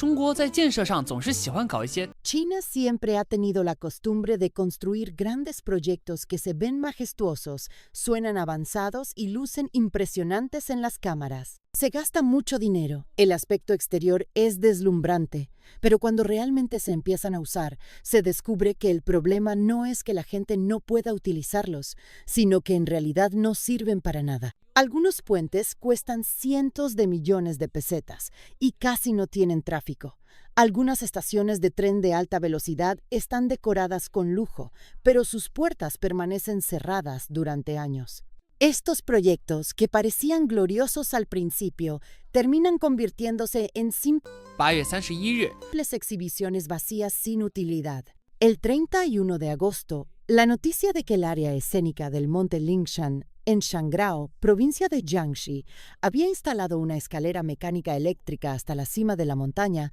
中国在建设上总是喜欢搞一些 China siempre ha tenido la costumbre de construir grandes proyectos que se ven majestuosos, suenan avanzados y lucen impresionantes en las cámaras. Se gasta mucho dinero, el aspecto exterior es deslumbrante, pero cuando realmente se empiezan a usar, se descubre que el problema no es que la gente no pueda utilizarlos, sino que en realidad no sirven para nada. Algunos puentes cuestan cientos de millones de pesetas y casi no tienen tráfico. Algunas estaciones de tren de alta velocidad están decoradas con lujo, pero sus puertas permanecen cerradas durante años. Estos proyectos, que parecían gloriosos al principio, terminan convirtiéndose en 8月31日， simples exhibiciones vacías sin utilidad. El 31 de agosto, la noticia de que el área escénica del monte Lingshan, en Shangrao, provincia de Jiangxi, había instalado una escalera mecánica eléctrica hasta la cima de la montaña,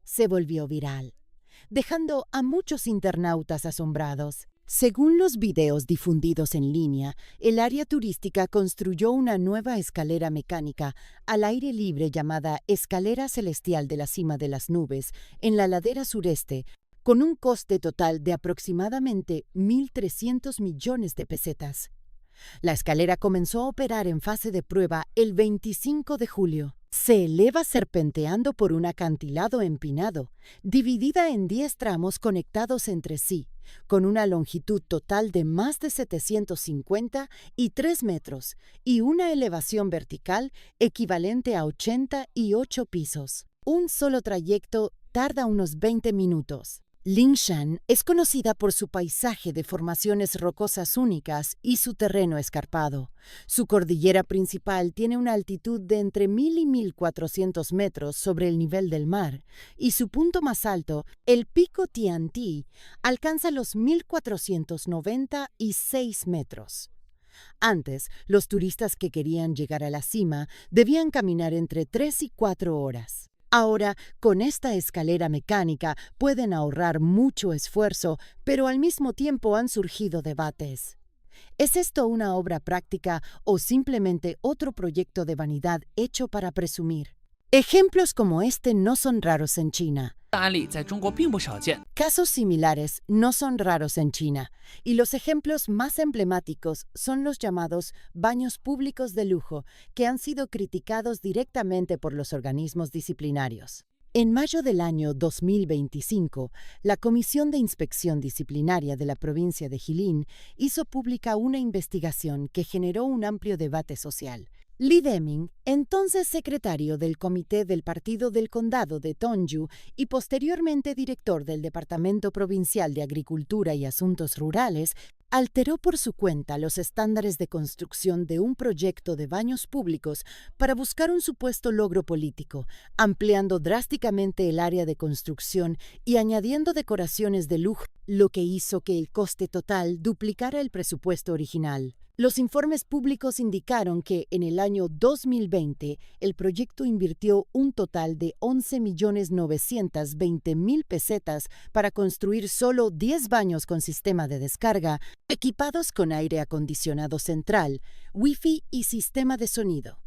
se volvió viral, dejando a muchos internautas asombrados. Según los videos difundidos en línea, el área turística construyó una nueva escalera mecánica al aire libre llamada Escalera Celestial de la Cima de las Nubes, en la ladera sureste, con un coste total de aproximadamente 1.300 millones de pesetas. La escalera comenzó a operar en fase de prueba el 25 de julio. Se eleva serpenteando por un acantilado empinado, dividida en 10 tramos conectados entre sí, con una longitud total de más de 750 y 3 metros y una elevación vertical equivalente a 88 pisos. Un solo trayecto tarda unos 20 minutos. Lingshan es conocida por su paisaje de formaciones rocosas únicas y su terreno escarpado. Su cordillera principal tiene una altitud de entre 1.000 y 1.400 metros sobre el nivel del mar, y su punto más alto, el pico Tianti, alcanza los 1.496 metros. Antes, los turistas que querían llegar a la cima debían caminar entre 3 y 4 horas. Ahora, con esta escalera mecánica pueden ahorrar mucho esfuerzo, pero al mismo tiempo han surgido debates. ¿Es esto una obra práctica o simplemente otro proyecto de vanidad hecho para presumir? Ejemplos como este no son raros en China. 案例在中国并不少见。 Casos similares no son raros en China, y los ejemplos más emblemáticos son los llamados baños públicos de lujo, que han sido criticados directamente por los organismos disciplinarios. En mayo del año 2025, la Comisión de Inspección Disciplinaria de la provincia de Jilin hizo pública una investigación que generó un amplio debate social. Li Deming, entonces secretario del Comité del Partido del Condado de Tongju y posteriormente director del Departamento Provincial de Agricultura y Asuntos Rurales, alteró por su cuenta los estándares de construcción de un proyecto de baños públicos para buscar un supuesto logro político, ampliando drásticamente el área de construcción y añadiendo decoraciones de lujo, lo que hizo que el coste total duplicara el presupuesto original. Los informes públicos indicaron que en el año 2020 el proyecto invirtió un total de 11.920.000 pesetas para construir solo 10 baños con sistema de descarga, equipados con aire acondicionado central, Wi-Fi y sistema de sonido,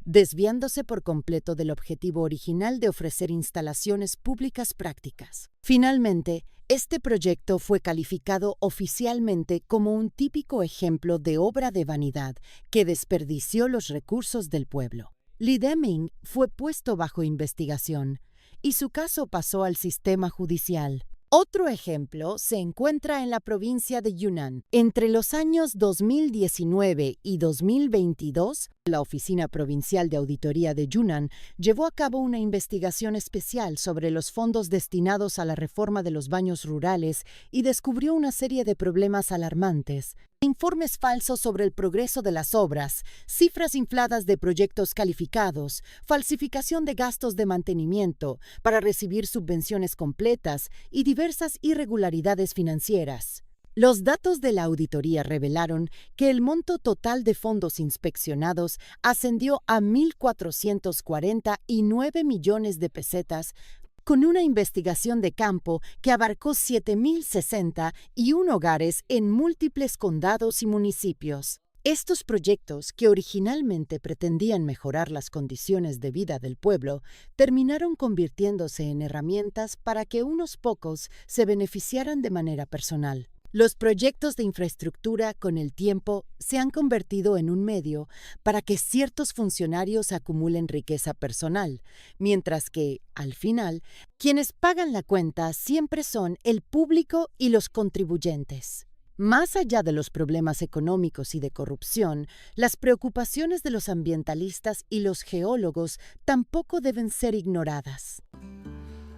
desviándose por completo del objetivo original de ofrecer instalaciones públicas prácticas. Finalmente, este proyecto fue calificado oficialmente como un típico ejemplo de obra de vanidad que desperdició los recursos del pueblo. Li Deming fue puesto bajo investigación y su caso pasó al sistema judicial. Otro ejemplo se encuentra en la provincia de Yunnan. Entre los años 2019 y 2022, la Oficina Provincial de Auditoría de Yunnan llevó a cabo una investigación especial sobre los fondos destinados a la reforma de los baños rurales y descubrió una serie de problemas alarmantes. Informes falsos sobre el progreso de las obras, cifras infladas de proyectos calificados, falsificación de gastos de mantenimiento para recibir subvenciones completas y diversas irregularidades financieras. Los datos de la auditoría revelaron que el monto total de fondos inspeccionados ascendió a 1.449 millones de pesetas, con una investigación de campo que abarcó 7.061 hogares en múltiples condados y municipios. Estos proyectos, que originalmente pretendían mejorar las condiciones de vida del pueblo, terminaron convirtiéndose en herramientas para que unos pocos se beneficiaran de manera personal. Los proyectos de infraestructura, con el tiempo, se han convertido en un medio para que ciertos funcionarios acumulen riqueza personal, mientras que, al final, quienes pagan la cuenta siempre son el público y los contribuyentes. Más allá de los problemas económicos y de corrupción, las preocupaciones de los ambientalistas y los geólogos tampoco deben ser ignoradas.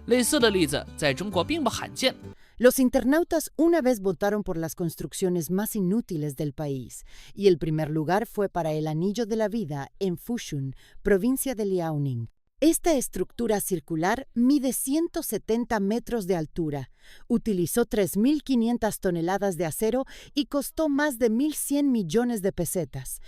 类似的例子在中国并不罕见。 Los internautas una vez votaron por las construcciones más inútiles del país, y el primer lugar fue para el Anillo de la Vida en Fushun, provincia de Liaoning. Esta estructura circular mide 170 metros de altura, utilizó 3.500 toneladas de acero y costó más de 1.100 millones de pesetas.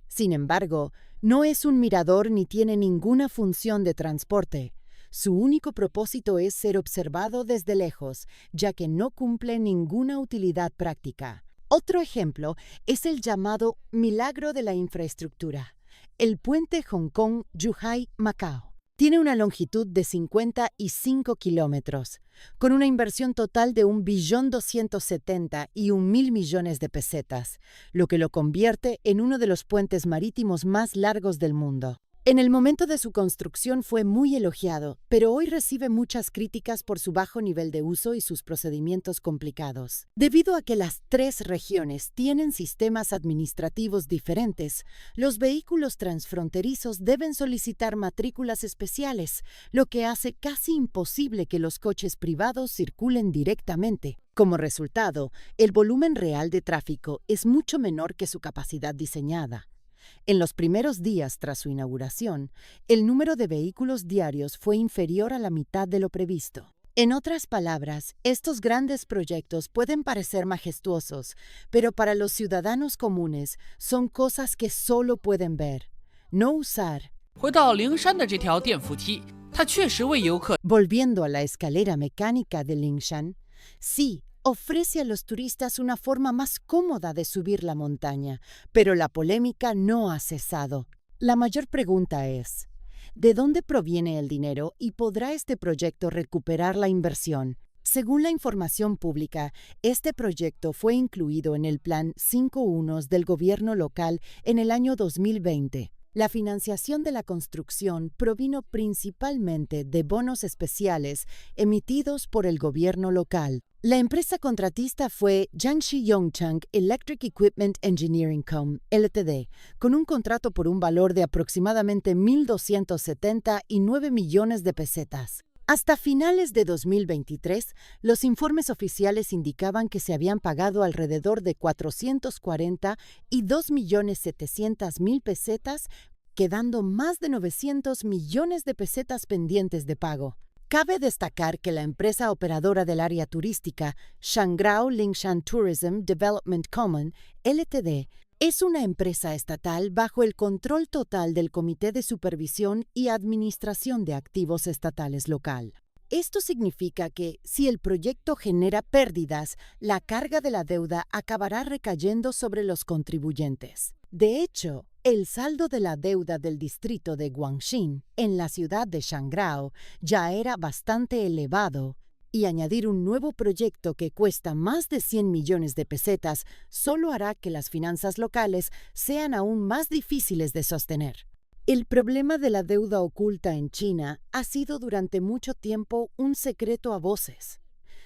Sin embargo, no es un mirador ni tiene ninguna función de transporte. Su único propósito es ser observado desde lejos, ya que no cumple ninguna utilidad práctica. Otro ejemplo es el llamado milagro de la infraestructura, el puente Hong Kong-Zhuhai-Macao. Tiene una longitud de 55 kilómetros, con una inversión total de 1.270.000.000 y 1.000 millones de pesetas, lo que lo convierte en uno de los puentes marítimos más largos del mundo. En el momento de su construcción fue muy elogiado, pero hoy recibe muchas críticas por su bajo nivel de uso y sus procedimientos complicados. Debido a que las tres regiones tienen sistemas administrativos diferentes, los vehículos transfronterizos deben solicitar matrículas especiales, lo que hace casi imposible que los coches privados circulen directamente. Como resultado, el volumen real de tráfico es mucho menor que su capacidad diseñada. En los primeros días tras su inauguración, el número de vehículos diarios fue inferior a la mitad de lo previsto. En otras palabras, estos grandes proyectos pueden parecer majestuosos, pero para los ciudadanos comunes son cosas que solo pueden ver, no usar. 回到灵山的这条电扶梯，它确实为游客 Volviendo a la escalera mecánica de Lingshan, sí, ofrece a los turistas una forma más cómoda de subir la montaña, pero la polémica no ha cesado. La mayor pregunta es, ¿de dónde proviene el dinero y podrá este proyecto recuperar la inversión? Según la información pública, este proyecto fue incluido en el Plan 5.1 del gobierno local en el año 2020. La financiación de la construcción provino principalmente de bonos especiales emitidos por el gobierno local. La empresa contratista fue Jiangxi Yongchang Electric Equipment Engineering Co., Ltd., con un contrato por un valor de aproximadamente 1.279 millones de pesetas. Hasta finales de 2023, los informes oficiales indicaban que se habían pagado alrededor de 440 y 2.700.000 pesetas, quedando más de 900 millones de pesetas pendientes de pago. Cabe destacar que la empresa operadora del área turística, Shangrao Lingshan Tourism Development Common, Ltd., es una empresa estatal bajo el control total del Comité de Supervisión y Administración de Activos Estatales local. Esto significa que, si el proyecto genera pérdidas, la carga de la deuda acabará recayendo sobre los contribuyentes. De hecho, el saldo de la deuda del distrito de Guangxin, en la ciudad de Shangrao, ya era bastante elevado, y añadir un nuevo proyecto que cuesta más de 100 millones de pesetas solo hará que las finanzas locales sean aún más difíciles de sostener. El problema de la deuda oculta en China ha sido durante mucho tiempo un secreto a voces.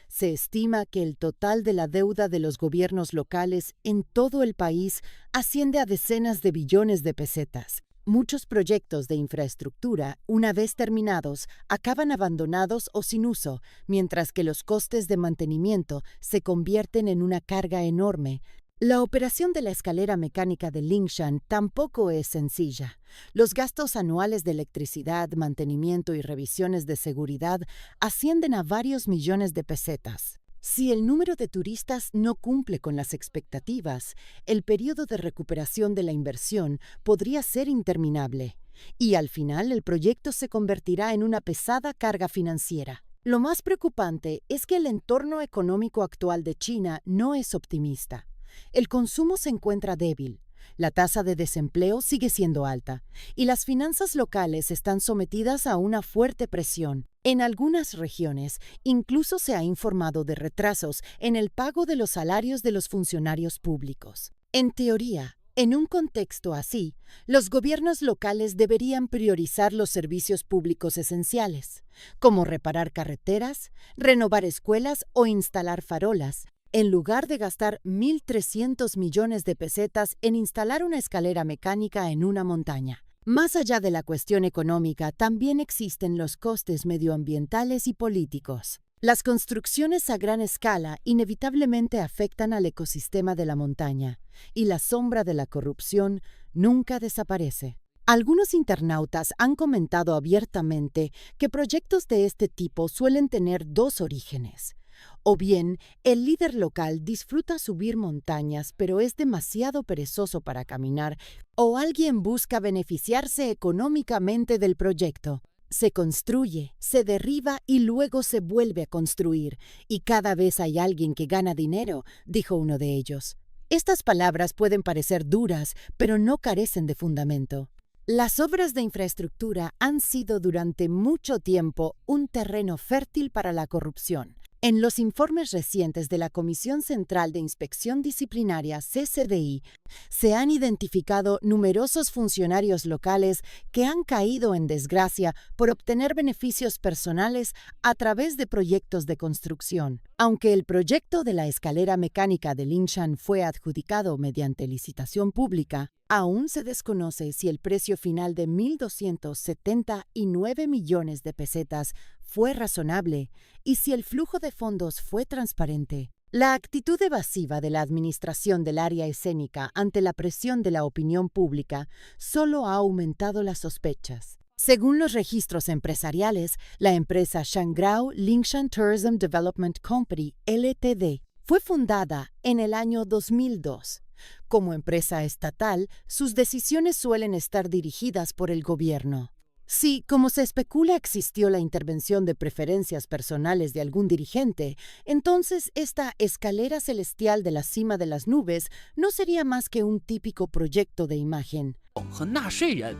Se estima que el total de la deuda de los gobiernos locales en todo el país asciende a decenas de billones de pesetas. Muchos proyectos de infraestructura, una vez terminados, acaban abandonados o sin uso, mientras que los costes de mantenimiento se convierten en una carga enorme. La operación de la escalera mecánica de Lingshan tampoco es sencilla. Los gastos anuales de electricidad, mantenimiento y revisiones de seguridad ascienden a varios millones de pesetas. Si el número de turistas no cumple con las expectativas, el periodo de recuperación de la inversión podría ser interminable, y al final el proyecto se convertirá en una pesada carga financiera. Lo más preocupante es que el entorno económico actual de China no es optimista. El consumo se encuentra débil, La tasa de desempleo sigue siendo alta y las finanzas locales están sometidas a una fuerte presión. En algunas regiones, incluso se ha informado de retrasos en el pago de los salarios de los funcionarios públicos. En teoría, en un contexto así, los gobiernos locales deberían priorizar los servicios públicos esenciales, como reparar carreteras, renovar escuelas o instalar farolas, en lugar de gastar 1.300 millones de pesetas en instalar una escalera mecánica en una montaña. Más allá de la cuestión económica, también existen los costes medioambientales y políticos. Las construcciones a gran escala inevitablemente afectan al ecosistema de la montaña, y la sombra de la corrupción nunca desaparece. Algunos internautas han comentado abiertamente que proyectos de este tipo suelen tener dos orígenes. O bien, el líder local disfruta subir montañas pero es demasiado perezoso para caminar, o alguien busca beneficiarse económicamente del proyecto. Se construye, se derriba y luego se vuelve a construir, y cada vez hay alguien que gana dinero, dijo uno de ellos. Estas palabras pueden parecer duras, pero no carecen de fundamento. Las obras de infraestructura han sido durante mucho tiempo un terreno fértil para la corrupción. En los informes recientes de la Comisión Central de Inspección Disciplinaria, CCDI, se han identificado numerosos funcionarios locales que han caído en desgracia por obtener beneficios personales a través de proyectos de construcción. Aunque el proyecto de la escalera mecánica de Lingshan fue adjudicado mediante licitación pública, aún se desconoce si el precio final de 1.279 millones de pesetas fue razonable y si el flujo de fondos fue transparente. La actitud evasiva de la administración del área escénica ante la presión de la opinión pública solo ha aumentado las sospechas. Según los registros empresariales, la empresa Shangrao Lingshan Tourism Development Company, Ltd., fue fundada en el año 2002. Como empresa estatal, sus decisiones suelen estar dirigidas por el gobierno. Si, como se especula, existió la intervención de preferencias personales de algún dirigente, entonces esta escalera celestial de la cima de las nubes no sería más que un típico proyecto de imagen. 和纳税人。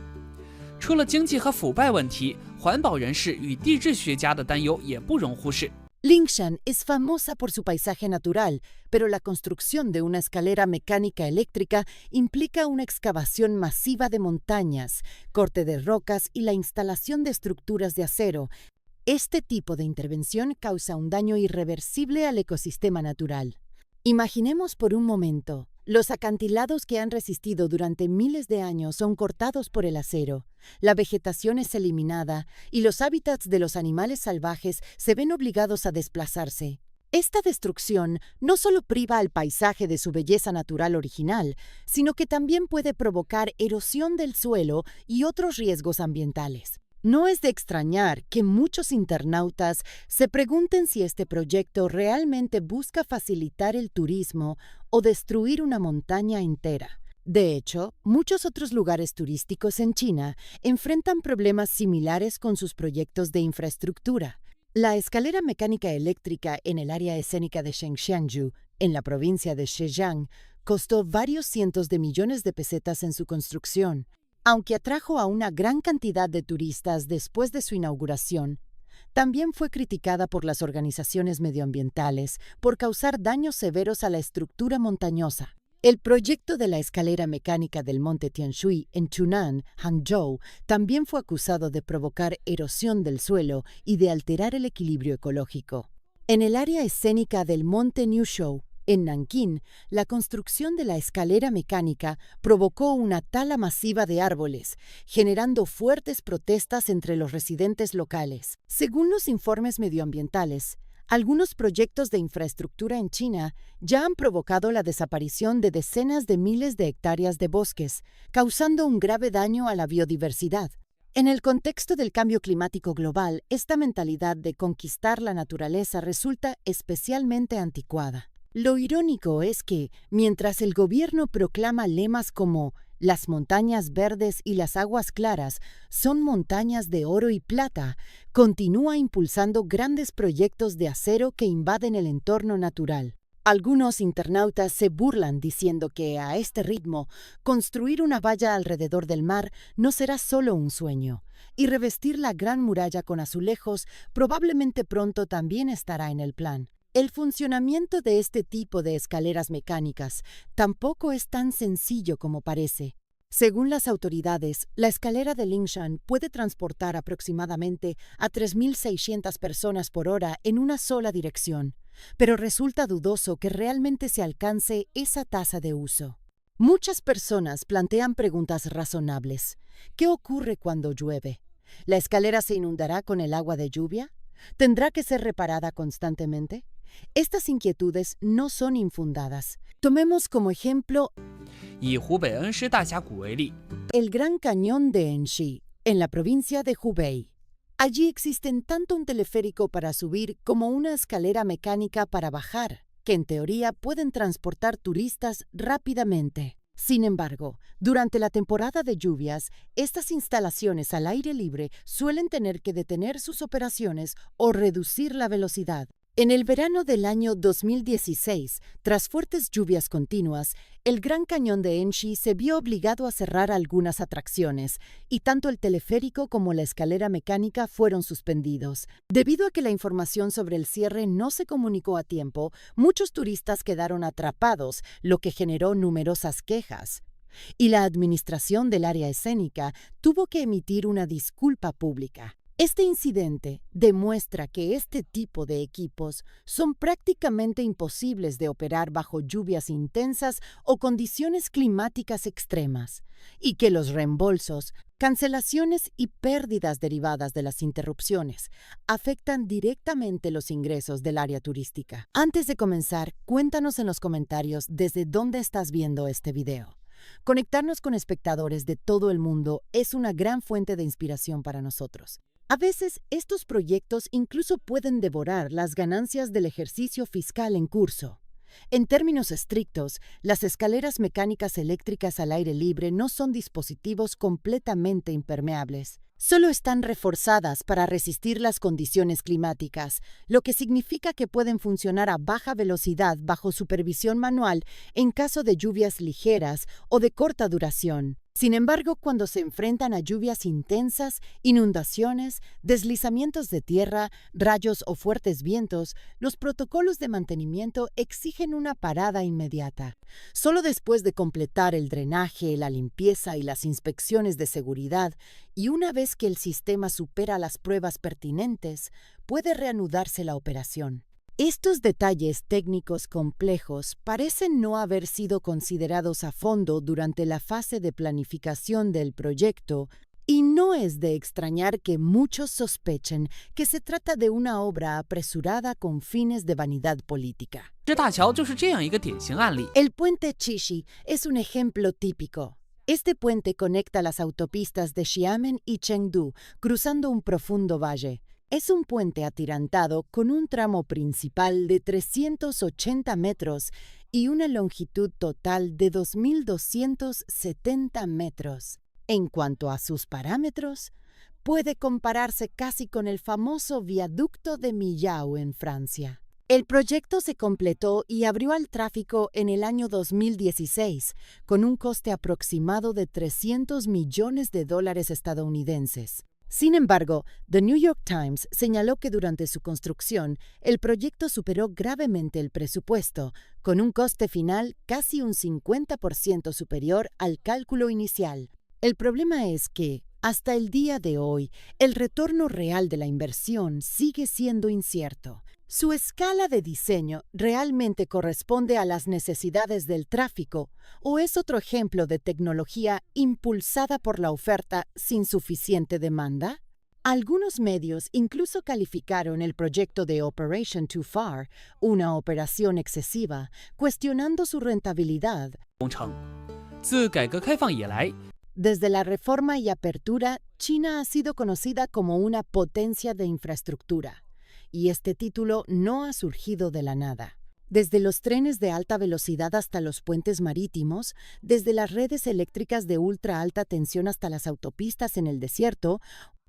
除了经济和腐败问题，环保人士与地质学家的担忧也不容忽视。 Lingshan es famosa por su paisaje natural, pero la construcción de una escalera mecánica eléctrica implica una excavación masiva de montañas, corte de rocas y la instalación de estructuras de acero. Este tipo de intervención causa un daño irreversible al ecosistema natural. Imaginemos por un momento, los acantilados que han resistido durante miles de años son cortados por el acero, la vegetación es eliminada y los hábitats de los animales salvajes se ven obligados a desplazarse. Esta destrucción no solo priva al paisaje de su belleza natural original, sino que también puede provocar erosión del suelo y otros riesgos ambientales. No es de extrañar que muchos internautas se pregunten si este proyecto realmente busca facilitar el turismo o destruir una montaña entera. De hecho, muchos otros lugares turísticos en China enfrentan problemas similares con sus proyectos de infraestructura. La escalera mecánica eléctrica en el área escénica de Shengxianju, en la provincia de Zhejiang, costó varios cientos de millones de pesetas en su construcción. Aunque atrajo a una gran cantidad de turistas después de su inauguración, también fue criticada por las organizaciones medioambientales por causar daños severos a la estructura montañosa. El proyecto de la escalera mecánica del monte Tianshui en Chunan, Hangzhou, también fue acusado de provocar erosión del suelo y de alterar el equilibrio ecológico. En el área escénica del monte Niuzhou, en Nankín, la construcción de la escalera mecánica provocó una tala masiva de árboles, generando fuertes protestas entre los residentes locales. Según los informes medioambientales, algunos proyectos de infraestructura en China ya han provocado la desaparición de decenas de miles de hectáreas de bosques, causando un grave daño a la biodiversidad. En el contexto del cambio climático global, esta mentalidad de conquistar la naturaleza resulta especialmente anticuada. Lo irónico es que, mientras el gobierno proclama lemas como «las montañas verdes y las aguas claras son montañas de oro y plata», continúa impulsando grandes proyectos de acero que invaden el entorno natural. Algunos internautas se burlan diciendo que a este ritmo, construir una valla alrededor del mar no será solo un sueño, y revestir la Gran Muralla con azulejos probablemente pronto también estará en el plan. El funcionamiento de este tipo de escaleras mecánicas tampoco es tan sencillo como parece. Según las autoridades, la escalera de Lingshan puede transportar aproximadamente a 3.600 personas por hora en una sola dirección, pero resulta dudoso que realmente se alcance esa tasa de uso. Muchas personas plantean preguntas razonables. ¿Qué ocurre cuando llueve? ¿La escalera se inundará con el agua de lluvia? ¿Tendrá que ser reparada constantemente? Estas inquietudes no son infundadas. Tomemos como ejemplo 以湖北恩施大峡谷为例， el Gran Cañón de Enshi, en la provincia de Hubei. Allí existen tanto un teleférico para subir como una escalera mecánica para bajar, que en teoría pueden transportar turistas rápidamente. Sin embargo, durante la temporada de lluvias, estas instalaciones al aire libre suelen tener que detener sus operaciones o reducir la velocidad. En el verano del año 2016, tras fuertes lluvias continuas, el Gran Cañón de Enshi se vio obligado a cerrar algunas atracciones, y tanto el teleférico como la escalera mecánica fueron suspendidos. Debido a que la información sobre el cierre no se comunicó a tiempo, muchos turistas quedaron atrapados, lo que generó numerosas quejas. Y la administración del área escénica tuvo que emitir una disculpa pública. Este incidente demuestra que este tipo de equipos son prácticamente imposibles de operar bajo lluvias intensas o condiciones climáticas extremas, y que los reembolsos, cancelaciones y pérdidas derivadas de las interrupciones afectan directamente los ingresos del área turística. Antes de comenzar, cuéntanos en los comentarios desde dónde estás viendo este video. Conectarnos con espectadores de todo el mundo es una gran fuente de inspiración para nosotros. A veces, estos proyectos incluso pueden devorar las ganancias del ejercicio fiscal en curso. En términos estrictos, las escaleras mecánicas eléctricas al aire libre no son dispositivos completamente impermeables. Solo están reforzadas para resistir las condiciones climáticas, lo que significa que pueden funcionar a baja velocidad bajo supervisión manual en caso de lluvias ligeras o de corta duración. Sin embargo, cuando se enfrentan a lluvias intensas, inundaciones, deslizamientos de tierra, rayos o fuertes vientos, los protocolos de mantenimiento exigen una parada inmediata. Solo después de completar el drenaje, la limpieza y las inspecciones de seguridad, y una vez que el sistema supera las pruebas pertinentes, puede reanudarse la operación. Estos detalles técnicos complejos parecen no haber sido considerados a fondo durante la fase de planificación del proyecto, y no es de extrañar que muchos sospechen que se trata de una obra apresurada con fines de vanidad política. 这大桥就是这样一个典型案例。 El puente Chishi es un ejemplo típico. Este puente conecta las autopistas de Xiamen y Chengdu, cruzando un profundo valle. Es un puente atirantado con un tramo principal de 380 metros y una longitud total de 2.270 metros. En cuanto a sus parámetros, puede compararse casi con el famoso viaducto de Millau en Francia. El proyecto se completó y abrió al tráfico en el año 2016, con un coste aproximado de $300 millones estadounidenses. Sin embargo, The New York Times señaló que durante su construcción, el proyecto superó gravemente el presupuesto, con un coste final casi un 50% superior al cálculo inicial. El problema es que, hasta el día de hoy, el retorno real de la inversión sigue siendo incierto. ¿Su escala de diseño realmente corresponde a las necesidades del tráfico o es otro ejemplo de tecnología impulsada por la oferta sin suficiente demanda? Algunos medios incluso calificaron el proyecto de Operation Too Far, una operación excesiva, cuestionando su rentabilidad. 工程自改革开放以来， Desde la reforma y apertura, China ha sido conocida como una potencia de infraestructura. Y este título no ha surgido de la nada. Desde los trenes de alta velocidad hasta los puentes marítimos, desde las redes eléctricas de ultra alta tensión hasta las autopistas en el desierto,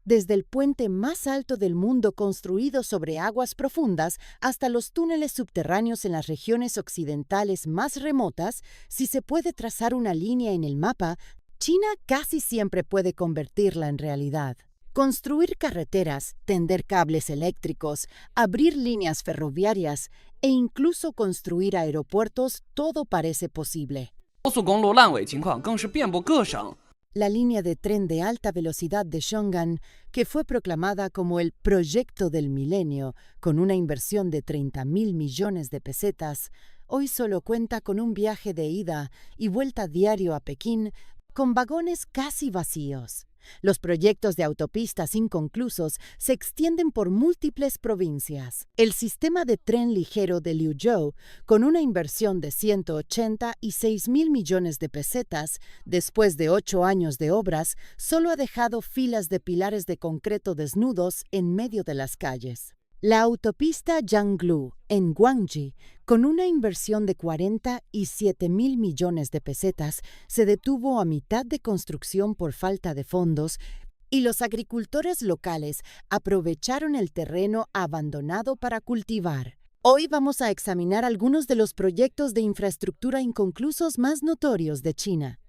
Desde el puente más alto del mundo construido sobre aguas profundas hasta los túneles subterráneos en las regiones occidentales más remotas, si se puede trazar una línea en el mapa, China casi siempre puede convertirla en realidad. Construir carreteras, tender cables eléctricos, abrir líneas ferroviarias e incluso construir aeropuertos, todo parece posible. 高速公路烂尾情况更是遍布各省。 La línea de tren de alta velocidad de Zhonggan, que fue proclamada como el proyecto del milenio, con una inversión de 30.000 millones de pesetas, hoy solo cuenta con un viaje de ida y vuelta diario a Pekín, con vagones casi vacíos. Los proyectos de autopistas inconclusos se extienden por múltiples provincias. El sistema de tren ligero de Liuzhou, con una inversión de 186.000 millones de pesetas, después de 8 años de obras, solo ha dejado filas de pilares de concreto desnudos en medio de las calles. La autopista Jianglu, en Guangxi, con una inversión de 47.000 millones de pesetas, se detuvo a mitad de construcción por falta de fondos y los agricultores locales aprovecharon el terreno abandonado para cultivar. Hoy vamos a examinar algunos de los proyectos de infraestructura inconclusos más notorios de China.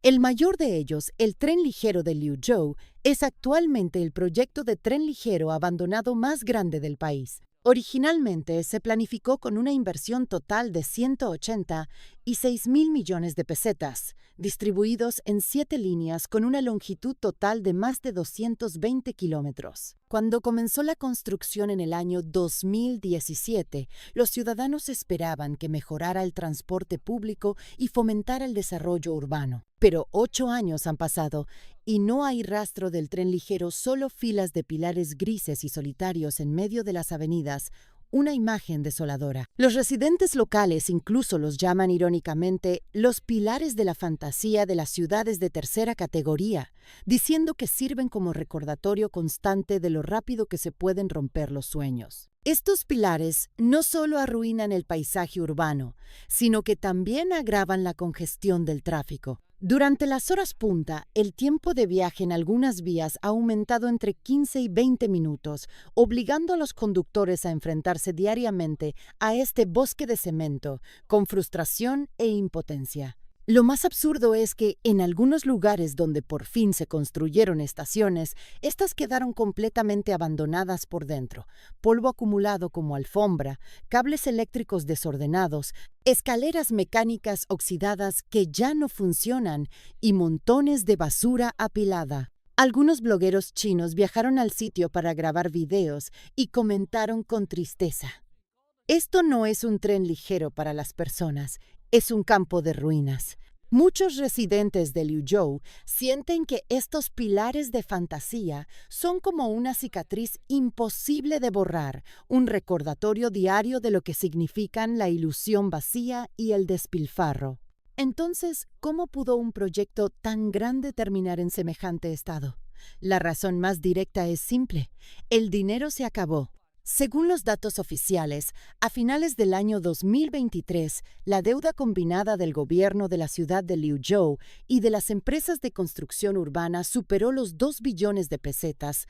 El mayor de ellos, el tren ligero de Liuzhou, es actualmente el proyecto de tren ligero abandonado más grande del país. Originalmente se planificó con una inversión total de 186.000 millones de pesetas, distribuidos en 7 líneas con una longitud total de más de 220 kilómetros. Cuando comenzó la construcción en el año 2017, los ciudadanos esperaban que mejorara el transporte público y fomentara el desarrollo urbano. Pero 8 años han pasado y no hay rastro del tren ligero, solo filas de pilares grises y solitarios en medio de las avenidas, una imagen desoladora. Los residentes locales incluso los llaman irónicamente los pilares de la fantasía de las ciudades de tercera categoría, diciendo que sirven como recordatorio constante de lo rápido que se pueden romper los sueños. Estos pilares no solo arruinan el paisaje urbano, sino que también agravan la congestión del tráfico. Durante las horas punta, el tiempo de viaje en algunas vías ha aumentado entre 15 y 20 minutos, obligando a los conductores a enfrentarse diariamente a este bosque de cemento, con frustración e impotencia. Lo más absurdo es que en algunos lugares donde por fin se construyeron estaciones, estas quedaron completamente abandonadas por dentro, polvo acumulado como alfombra, cables eléctricos desordenados, escaleras mecánicas oxidadas que ya no funcionan y montones de basura apilada. Algunos blogueros chinos viajaron al sitio para grabar videos y comentaron con tristeza: "Esto no es un tren ligero para las personas, es un campo de ruinas". Muchos residentes de Liuzhou sienten que estos pilares de fantasía son como una cicatriz imposible de borrar, un recordatorio diario de lo que significan la ilusión vacía y el despilfarro. Entonces, ¿cómo pudo un proyecto tan grande terminar en semejante estado? La razón más directa es simple: el dinero se acabó. Según los datos oficiales, a finales del año 2023, la deuda combinada del gobierno de la ciudad de Liuzhou y de las empresas de construcción urbana superó los 2 billones de pesetas,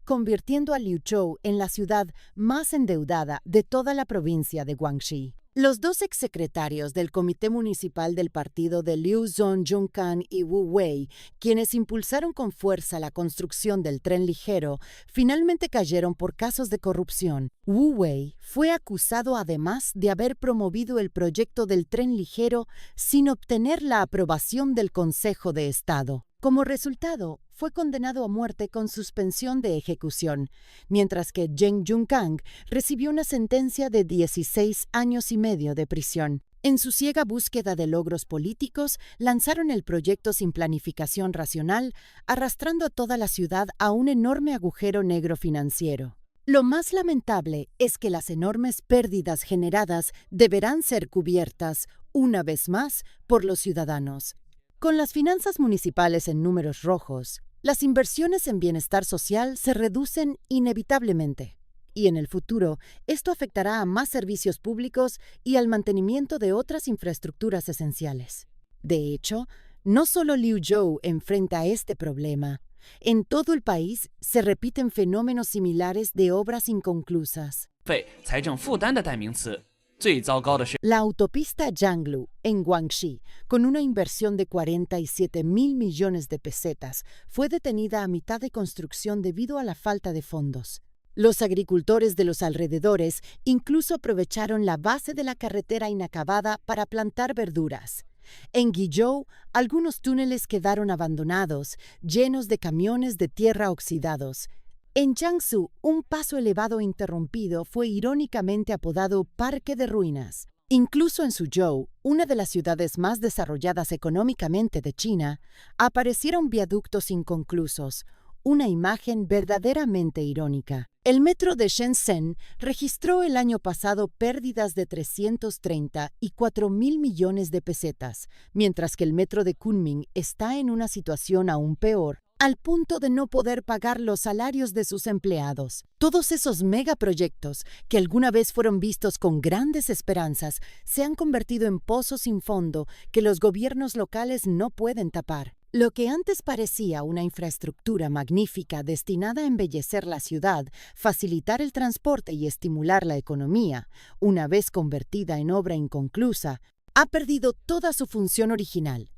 convirtiendo a Liuzhou en la ciudad más endeudada de toda la provincia de Guangxi. Los 2 exsecretarios del Comité Municipal del partido de Liu Zhong-Junkan y Wu Wei, quienes impulsaron con fuerza la construcción del tren ligero, finalmente cayeron por casos de corrupción. Wu Wei fue acusado además de haber promovido el proyecto del tren ligero sin obtener la aprobación del Consejo de Estado. Como resultado, fue condenado a muerte con suspensión de ejecución, mientras que Zheng Junkang recibió una sentencia de 16 años y medio de prisión. En su ciega búsqueda de logros políticos, lanzaron el proyecto sin planificación racional, arrastrando a toda la ciudad a un enorme agujero negro financiero. Lo más lamentable es que las enormes pérdidas generadas deberán ser cubiertas, una vez más, por los ciudadanos. Con las finanzas municipales en números rojos, las inversiones en bienestar social se reducen inevitablemente. Y en el futuro, esto afectará a más servicios públicos y al mantenimiento de otras infraestructuras esenciales. De hecho, no solo Liuzhou enfrenta este problema. En todo el país se repiten fenómenos similares de obras inconclusas. 费财政负担的代名词。最糟糕的是， La autopista Yanglu, en Guangxi, con una inversión de 47.000 millones de pesetas, fue detenida a mitad de construcción debido a la falta de fondos. Los agricultores de los alrededores incluso aprovecharon la base de la carretera inacabada para plantar verduras. En Guizhou, algunos túneles quedaron abandonados, llenos de camiones de tierra oxidados. En Jiangsu, un paso elevado interrumpido fue irónicamente apodado Parque de Ruinas. Incluso en Suzhou, una de las ciudades más desarrolladas económicamente de China, aparecieron viaductos inconclusos, una imagen verdaderamente irónica. El metro de Shenzhen registró el año pasado pérdidas de 330 y 4.000 millones de pesetas, mientras que el metro de Kunming está en una situación aún peor, al punto de no poder pagar los salarios de sus empleados. Todos esos megaproyectos, que alguna vez fueron vistos con grandes esperanzas, se han convertido en pozos sin fondo que los gobiernos locales no pueden tapar. Lo que antes parecía una infraestructura magnífica destinada a embellecer la ciudad, facilitar el transporte y estimular la economía, una vez convertida en obra inconclusa, ha perdido toda su función original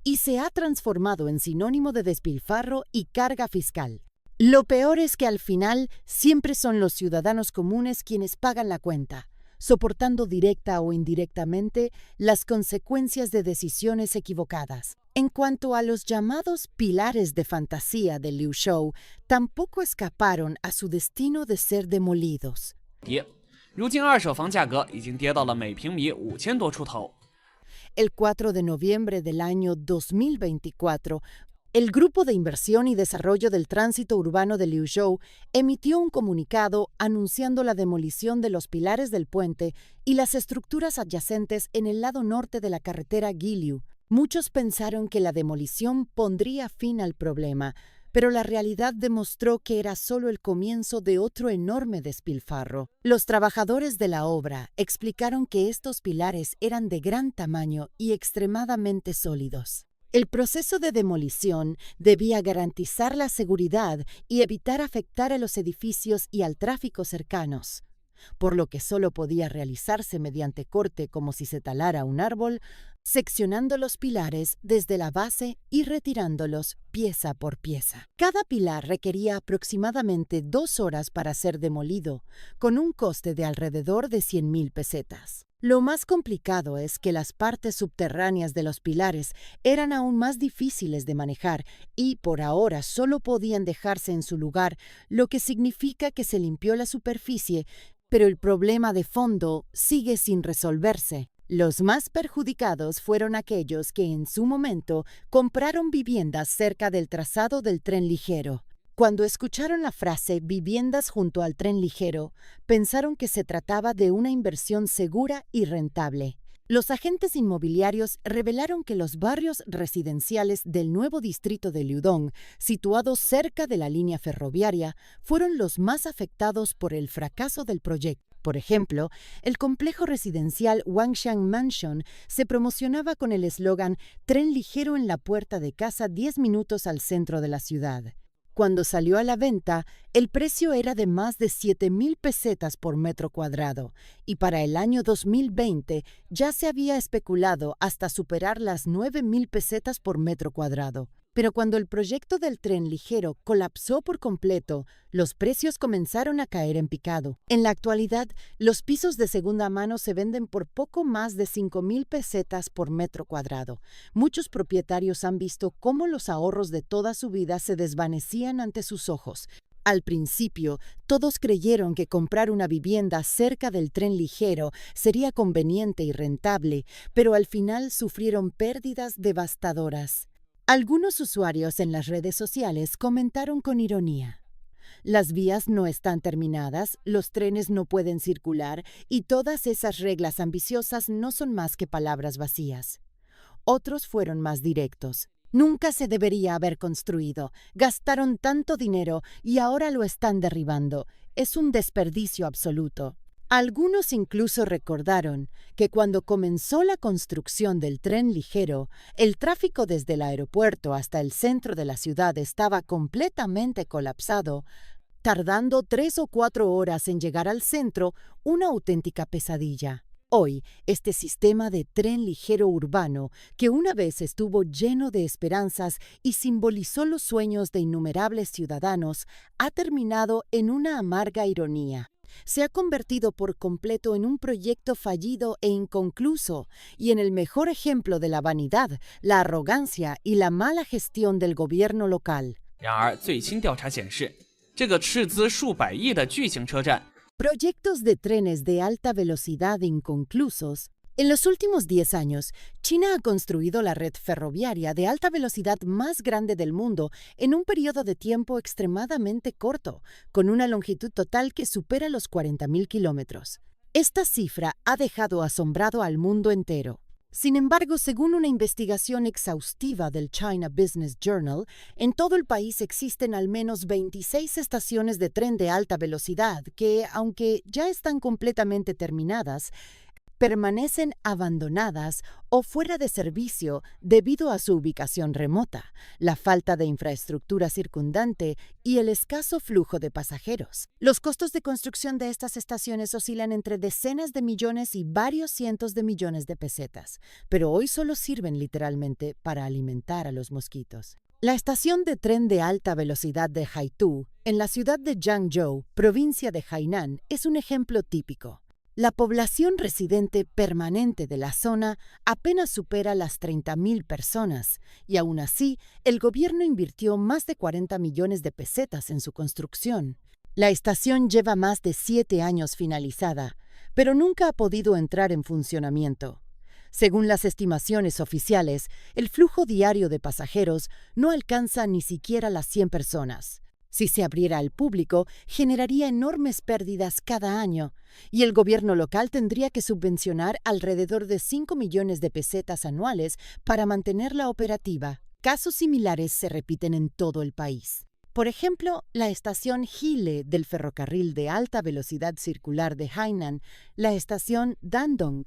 y se ha transformado en sinónimo de despilfarro y carga fiscal. Lo peor es que al final siempre son los ciudadanos comunes quienes pagan la cuenta, soportando directa o indirectamente las consecuencias de decisiones equivocadas. En cuanto a los llamados pilares de fantasía de Liu Shou, tampoco escaparon a su destino de ser demolidos. 跌。如今二手房价格已经跌到了每平米5000多出头。 El 4 de noviembre del año 2024, el Grupo de Inversión y Desarrollo del Tránsito Urbano de Liuzhou emitió un comunicado anunciando la demolición de los pilares del puente y las estructuras adyacentes en el lado norte de la carretera Guiliu. Muchos pensaron que la demolición pondría fin al problema, pero la realidad demostró que era solo el comienzo de otro enorme despilfarro. Los trabajadores de la obra explicaron que estos pilares eran de gran tamaño y extremadamente sólidos. El proceso de demolición debía garantizar la seguridad y evitar afectar a los edificios y al tráfico cercanos, por lo que solo podía realizarse mediante corte como si se talara un árbol, seccionando los pilares desde la base y retirándolos pieza por pieza. Cada pilar requería aproximadamente 2 horas para ser demolido, con un coste de alrededor de 100.000 pesetas. Lo más complicado es que las partes subterráneas de los pilares eran aún más difíciles de manejar y por ahora solo podían dejarse en su lugar, lo que significa que se limpió la superficie, pero el problema de fondo sigue sin resolverse. Los más perjudicados fueron aquellos que en su momento compraron viviendas cerca del trazado del tren ligero. Cuando escucharon la frase viviendas junto al tren ligero, pensaron que se trataba de una inversión segura y rentable. Los agentes inmobiliarios revelaron que los barrios residenciales del nuevo distrito de Liudong, situados cerca de la línea ferroviaria, fueron los más afectados por el fracaso del proyecto. Por ejemplo, el complejo residencial Wangshan Mansion se promocionaba con el eslogan «Tren ligero en la puerta de casa 10 minutos al centro de la ciudad». Cuando salió a la venta, el precio era de más de 7.000 pesetas por metro cuadrado, y para el año 2020 ya se había especulado hasta superar las 9.000 pesetas por metro cuadrado. Pero cuando el proyecto del tren ligero colapsó por completo, los precios comenzaron a caer en picado. En la actualidad, los pisos de segunda mano se venden por poco más de 5.000 pesetas por metro cuadrado. Muchos propietarios han visto cómo los ahorros de toda su vida se desvanecían ante sus ojos. Al principio, todos creyeron que comprar una vivienda cerca del tren ligero sería conveniente y rentable, pero al final sufrieron pérdidas devastadoras. Algunos usuarios en las redes sociales comentaron con ironía: las vías no están terminadas, los trenes no pueden circular y todas esas reglas ambiciosas no son más que palabras vacías. Otros fueron más directos: nunca se debería haber construido, gastaron tanto dinero y ahora lo están derribando, es un desperdicio absoluto. Algunos incluso recordaron que cuando comenzó la construcción del tren ligero, el tráfico desde el aeropuerto hasta el centro de la ciudad estaba completamente colapsado, tardando 3 o 4 horas en llegar al centro, una auténtica pesadilla. Hoy, este sistema de tren ligero urbano, que una vez estuvo lleno de esperanzas y simbolizó los sueños de innumerables ciudadanos, ha terminado en una amarga ironía. Se ha convertido por completo en un proyecto fallido e inconcluso, y en el mejor ejemplo de la vanidad, la arrogancia y la mala gestión del gobierno local. 然而，最新调查显示，这个斥资数百亿的巨型车站 Proyectos de trenes de alta velocidad inconclusos. En los últimos 10 años, China ha construido la red ferroviaria de alta velocidad más grande del mundo en un periodo de tiempo extremadamente corto, con una longitud total que supera los 40.000 kilómetros. Esta cifra ha dejado asombrado al mundo entero. Sin embargo, según una investigación exhaustiva del China Business Journal, en todo el país existen al menos 26 estaciones de tren de alta velocidad que, aunque ya están completamente terminadas, permanecen abandonadas o fuera de servicio debido a su ubicación remota, la falta de infraestructura circundante y el escaso flujo de pasajeros. Los costos de construcción de estas estaciones oscilan entre decenas de millones y varios cientos de millones de pesetas, pero hoy solo sirven literalmente para alimentar a los mosquitos. La estación de tren de alta velocidad de Haitu, en la ciudad de Jiangzhou, provincia de Hainan, es un ejemplo típico. La población residente permanente de la zona apenas supera las 30.000 personas, y aún así, el gobierno invirtió más de 40 millones de pesetas en su construcción. La estación lleva más de 7 años finalizada, pero nunca ha podido entrar en funcionamiento. Según las estimaciones oficiales, el flujo diario de pasajeros no alcanza ni siquiera las 100 personas. Si se abriera al público, generaría enormes pérdidas cada año, y el gobierno local tendría que subvencionar alrededor de 5 millones de pesetas anuales para mantenerla operativa. Casos similares se repiten en todo el país. Por ejemplo, la estación Hile del ferrocarril de alta velocidad circular de Hainan, la estación Dandong,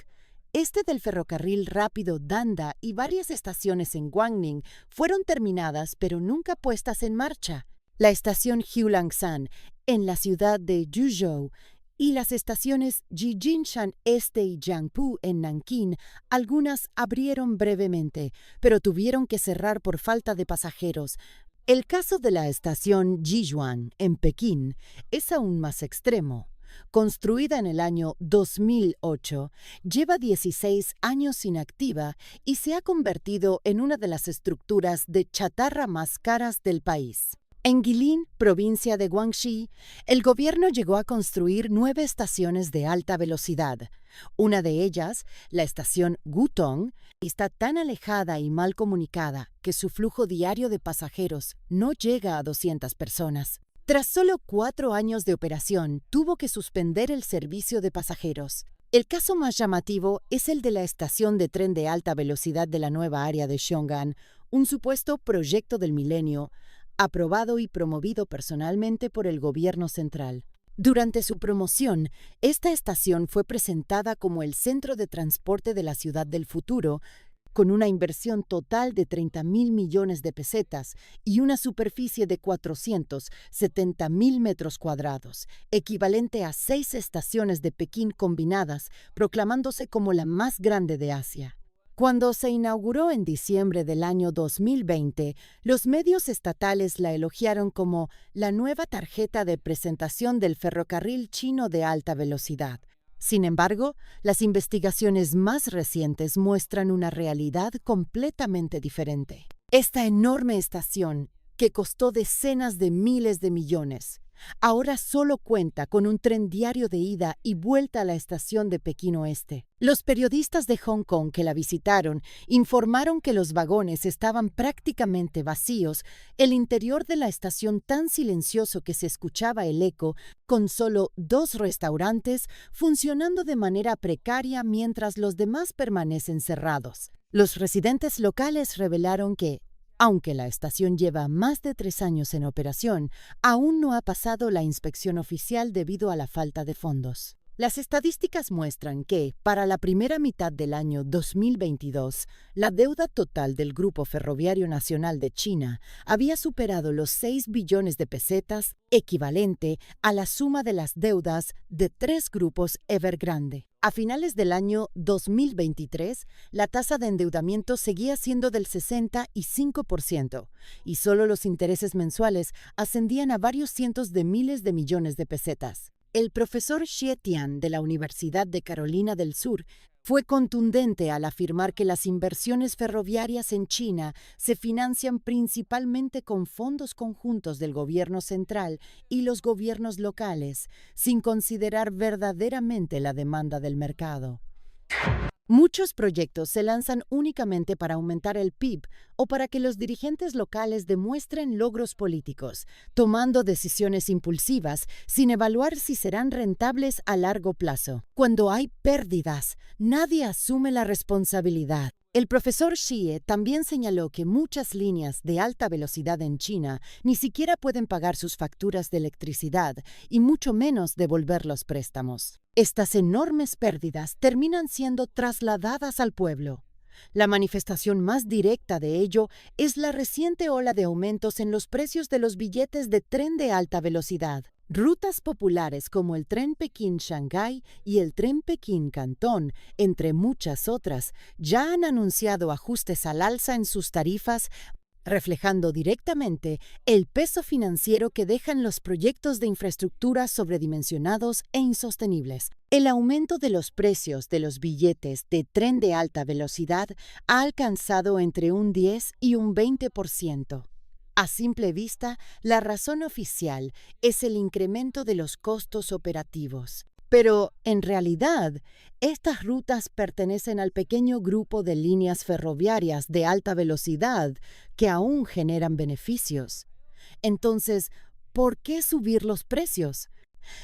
del ferrocarril rápido Danda y varias estaciones en Guangning fueron terminadas pero nunca puestas en marcha. La estación Huilangsan en la ciudad de Yuzhou y las estaciones Jijinshan Este y Jiangpu en Nankín, algunas abrieron brevemente, pero tuvieron que cerrar por falta de pasajeros. El caso de la estación Jijuan en Pekín es aún más extremo. Construida en el año 2008, lleva 16 años inactiva y se ha convertido en una de las estructuras de chatarra más caras del país. En Guilin, provincia de Guangxi, el gobierno llegó a construir 9 estaciones de alta velocidad. Una de ellas, la estación Gutong, está tan alejada y mal comunicada que su flujo diario de pasajeros no llega a 200 personas. Tras solo 4 años de operación, tuvo que suspender el servicio de pasajeros. El caso más llamativo es el de la estación de tren de alta velocidad de la nueva área de Xiong'an, un supuesto proyecto del milenio, aprobado y promovido personalmente por el gobierno central. Durante su promoción, esta estación fue presentada como el centro de transporte de la ciudad del futuro, con una inversión total de 30.000 millones de pesetas y una superficie de 470.000 metros cuadrados, equivalente a 6 estaciones de Pekín combinadas, proclamándose como la más grande de Asia. Cuando se inauguró en diciembre del año 2020, los medios estatales la elogiaron como la nueva tarjeta de presentación del ferrocarril chino de alta velocidad. Sin embargo, las investigaciones más recientes muestran una realidad completamente diferente. Esta enorme estación, que costó decenas de miles de millones, ahora solo cuenta con un tren diario de ida y vuelta a la estación de Pekín Oeste. Los periodistas de Hong Kong que la visitaron informaron que los vagones estaban prácticamente vacíos, el interior de la estación tan silencioso que se escuchaba el eco, con solo 2 restaurantes funcionando de manera precaria mientras los demás permanecen cerrados. Los residentes locales revelaron que, aunque la estación lleva más de 3 años en operación, aún no ha pasado la inspección oficial debido a la falta de fondos. Las estadísticas muestran que, para la primera mitad del año 2022, la deuda total del Grupo Ferroviario Nacional de China había superado los 6 billones de pesetas, equivalente a la suma de las deudas de 3 grupos Evergrande. A finales del año 2023, la tasa de endeudamiento seguía siendo del 65% y solo los intereses mensuales ascendían a varios cientos de miles de millones de pesetas. El profesor Xie Tian de la Universidad de Carolina del Sur fue contundente al afirmar que las inversiones ferroviarias en China se financian principalmente con fondos conjuntos del gobierno central y los gobiernos locales, sin considerar verdaderamente la demanda del mercado. Muchos proyectos se lanzan únicamente para aumentar el PIB o para que los dirigentes locales demuestren logros políticos, tomando decisiones impulsivas sin evaluar si serán rentables a largo plazo. Cuando hay pérdidas, nadie asume la responsabilidad. El profesor Xie también señaló que muchas líneas de alta velocidad en China ni siquiera pueden pagar sus facturas de electricidad y mucho menos devolver los préstamos. Estas enormes pérdidas terminan siendo trasladadas al pueblo. La manifestación más directa de ello es la reciente ola de aumentos en los precios de los billetes de tren de alta velocidad. Rutas populares como el tren Pekín-Shanghái y el tren Pekín-Cantón, entre muchas otras, ya han anunciado ajustes al alza en sus tarifas, reflejando directamente el peso financiero que dejan los proyectos de infraestructura sobredimensionados e insostenibles. El aumento de los precios de los billetes de tren de alta velocidad ha alcanzado entre un 10 y un 20%. A simple vista, la razón oficial es el incremento de los costos operativos. Pero, en realidad, estas rutas pertenecen al pequeño grupo de líneas ferroviarias de alta velocidad que aún generan beneficios. Entonces, ¿por qué subir los precios?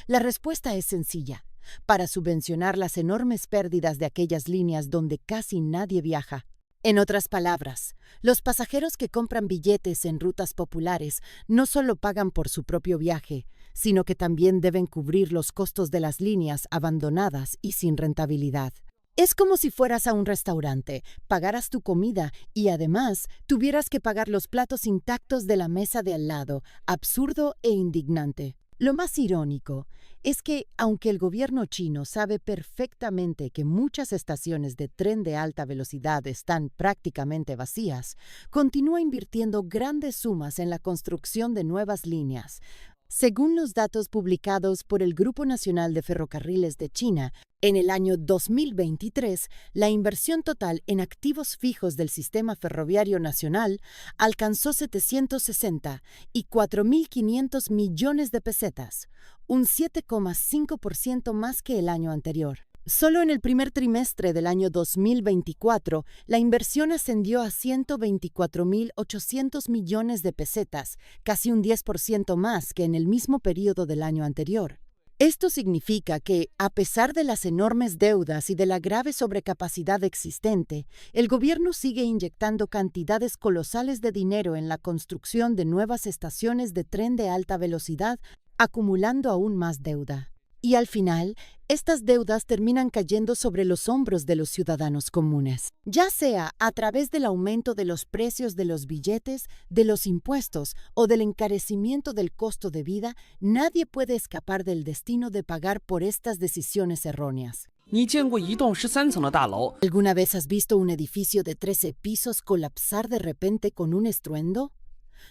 La respuesta es sencilla: para subvencionar las enormes pérdidas de aquellas líneas donde casi nadie viaja. En otras palabras, los pasajeros que compran billetes en rutas populares no solo pagan por su propio viaje, sino que también deben cubrir los costos de las líneas abandonadas y sin rentabilidad. Es como si fueras a un restaurante, pagaras tu comida y además tuvieras que pagar los platos intactos de la mesa de al lado. Absurdo e indignante. Lo más irónico es que, aunque el gobierno chino sabe perfectamente que muchas estaciones de tren de alta velocidad están prácticamente vacías, continúa invirtiendo grandes sumas en la construcción de nuevas líneas. Según los datos publicados por el Grupo Nacional de Ferrocarriles de China, en el año 2023, la inversión total en activos fijos del sistema ferroviario nacional alcanzó 760 y 4.500 millones de pesetas, un 7,5% más que el año anterior. Solo en el primer trimestre del año 2024, la inversión ascendió a 124.800 millones de pesetas, casi un 10% más que en el mismo periodo del año anterior. Esto significa que, a pesar de las enormes deudas y de la grave sobrecapacidad existente, el gobierno sigue inyectando cantidades colosales de dinero en la construcción de nuevas estaciones de tren de alta velocidad, acumulando aún más deuda. Y al final, estas deudas terminan cayendo sobre los hombros de los ciudadanos comunes, ya sea a través del aumento de los precios de los billetes, de los impuestos o del encarecimiento del costo de vida. Nadie puede escapar del destino de pagar por estas decisiones erróneas. 你见过一栋13层的大楼 ¿Alguna vez has visto un edificio de 13 pisos colapsar de repente con un estruendo?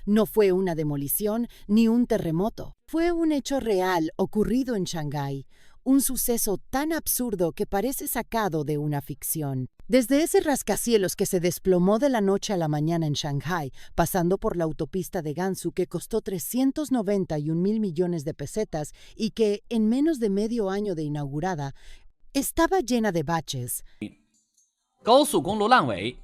No fue una demolición ni un terremoto. Fue un hecho real ocurrido en Shanghái, un suceso tan absurdo que parece sacado de una ficción. Desde ese rascacielos que se desplomó de la noche a la mañana en Shanghái, pasando por la autopista de Gansu que costó 391.000 millones de pesetas y que, en menos de medio año de inaugurada, estaba llena de baches. 高速公路烂尾。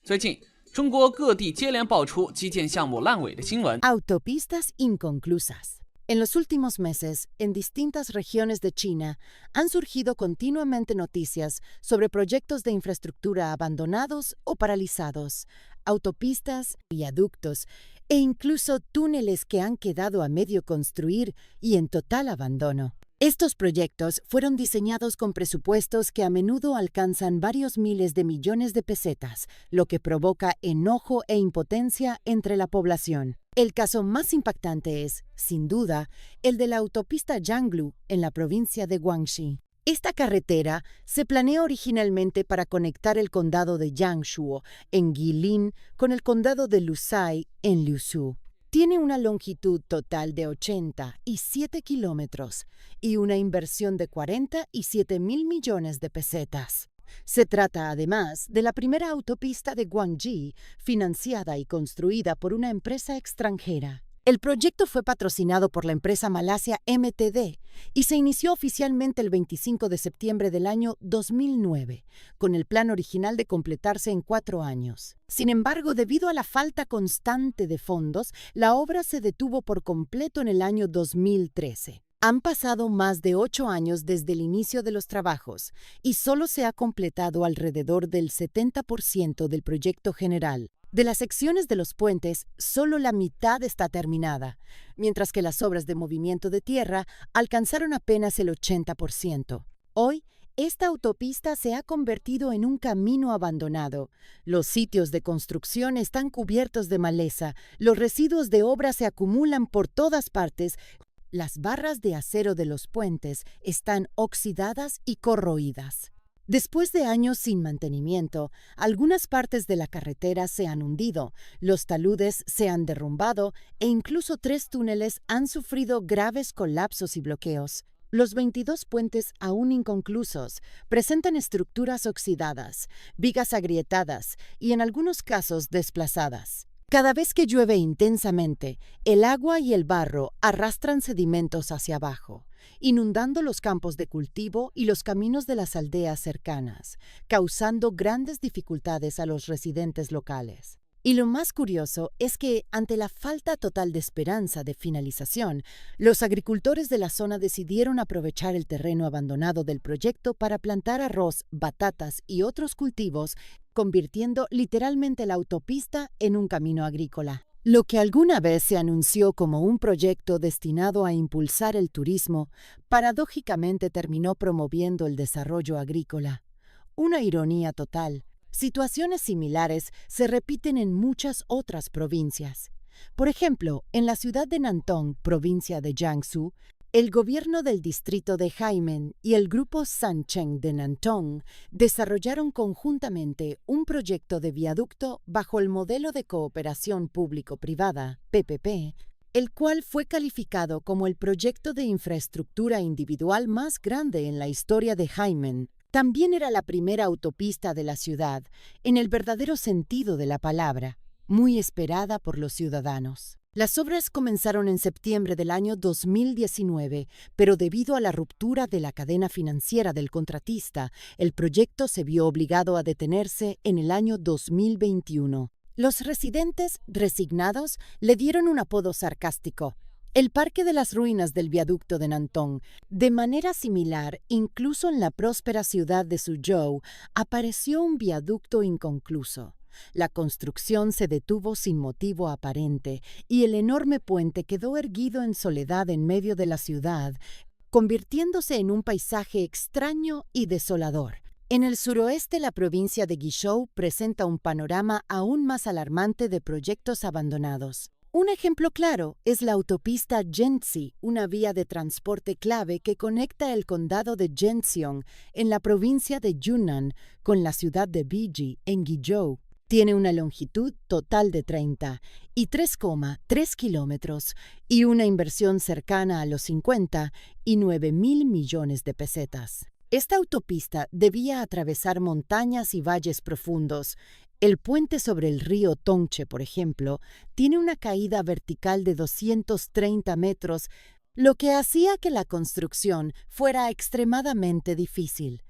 最近，中国各地接连爆出基建项目烂尾的新闻。 Autopistas inconclusas. En los últimos meses, en distintas regiones de China, han surgido continuamente noticias sobre proyectos de infraestructura abandonados o paralizados, autopistas, viaductos e incluso túneles que han quedado a medio construir y en total abandono. Estos proyectos fueron diseñados con presupuestos que a menudo alcanzan varios miles de millones de pesetas, lo que provoca enojo e impotencia entre la población. El caso más impactante es, sin duda, el de la autopista Yanglu en la provincia de Guangxi. Esta carretera se planeó originalmente para conectar el condado de Jiangsu, en Guilin, con el condado de Lusai, en Liuzhou. Tiene una longitud total de 87 kilómetros y una inversión de 47 mil millones de pesetas. Se trata, además, de la primera autopista de Guangxi financiada y construida por una empresa extranjera. El proyecto fue patrocinado por la empresa malasia MTD y se inició oficialmente el 25 de septiembre del año 2009, con el plan original de completarse en 4 años. Sin embargo, debido a la falta constante de fondos, la obra se detuvo por completo en el año 2013. Han pasado más de 8 años desde el inicio de los trabajos y solo se ha completado alrededor del 70% del proyecto general. De las secciones de los puentes, solo la mitad está terminada, mientras que las obras de movimiento de tierra alcanzaron apenas el 80%. Hoy, esta autopista se ha convertido en un camino abandonado. Los sitios de construcción están cubiertos de maleza, los residuos de obra se acumulan por todas partes, las barras de acero de los puentes están oxidadas y corroídas. Después de años sin mantenimiento, algunas partes de la carretera se han hundido, los taludes se han derrumbado e incluso 3 túneles han sufrido graves colapsos y bloqueos. Los 22 puentes aún inconclusos presentan estructuras oxidadas, vigas agrietadas y en algunos casos desplazadas. Cada vez que llueve intensamente, el agua y el barro arrastran sedimentos hacia abajo, inundando los campos de cultivo y los caminos de las aldeas cercanas, causando grandes dificultades a los residentes locales. Y lo más curioso es que, ante la falta total de esperanza de finalización, los agricultores de la zona decidieron aprovechar el terreno abandonado del proyecto para plantar arroz, batatas y otros cultivos, convirtiendo literalmente la autopista en un camino agrícola. Lo que alguna vez se anunció como un proyecto destinado a impulsar el turismo, paradójicamente terminó promoviendo el desarrollo agrícola. Una ironía total. Situaciones similares se repiten en muchas otras provincias. Por ejemplo, en la ciudad de Nantong, provincia de Jiangsu, el gobierno del distrito de Haimen y el grupo Sancheng de Nantong desarrollaron conjuntamente un proyecto de viaducto bajo el modelo de cooperación público-privada, PPP, el cual fue calificado como el proyecto de infraestructura individual más grande en la historia de Haimen. También era la primera autopista de la ciudad, en el verdadero sentido de la palabra, muy esperada por los ciudadanos. Las obras comenzaron en septiembre del año 2019, pero debido a la ruptura de la cadena financiera del contratista, el proyecto se vio obligado a detenerse en el año 2021. Los residentes, resignados, le dieron un apodo sarcástico: el Parque de las Ruinas del Viaducto de Nantong. De manera similar, incluso en la próspera ciudad de Suzhou, apareció un viaducto inconcluso. La construcción se detuvo sin motivo aparente y el enorme puente quedó erguido en soledad en medio de la ciudad, convirtiéndose en un paisaje extraño y desolador. En el suroeste, la provincia de Guizhou presenta un panorama aún más alarmante de proyectos abandonados. Un ejemplo claro es la autopista Jingzhi, una vía de transporte clave que conecta el condado de Zhenxiong, en la provincia de Yunnan, con la ciudad de Beji, en Guizhou. Tiene una longitud total de 33,3 kilómetros y una inversión cercana a los 59 mil millones de pesetas. Esta autopista debía atravesar montañas y valles profundos. El puente sobre el río Tongche, por ejemplo, tiene una caída vertical de 230 metros, lo que hacía que la construcción fuera extremadamente difícil,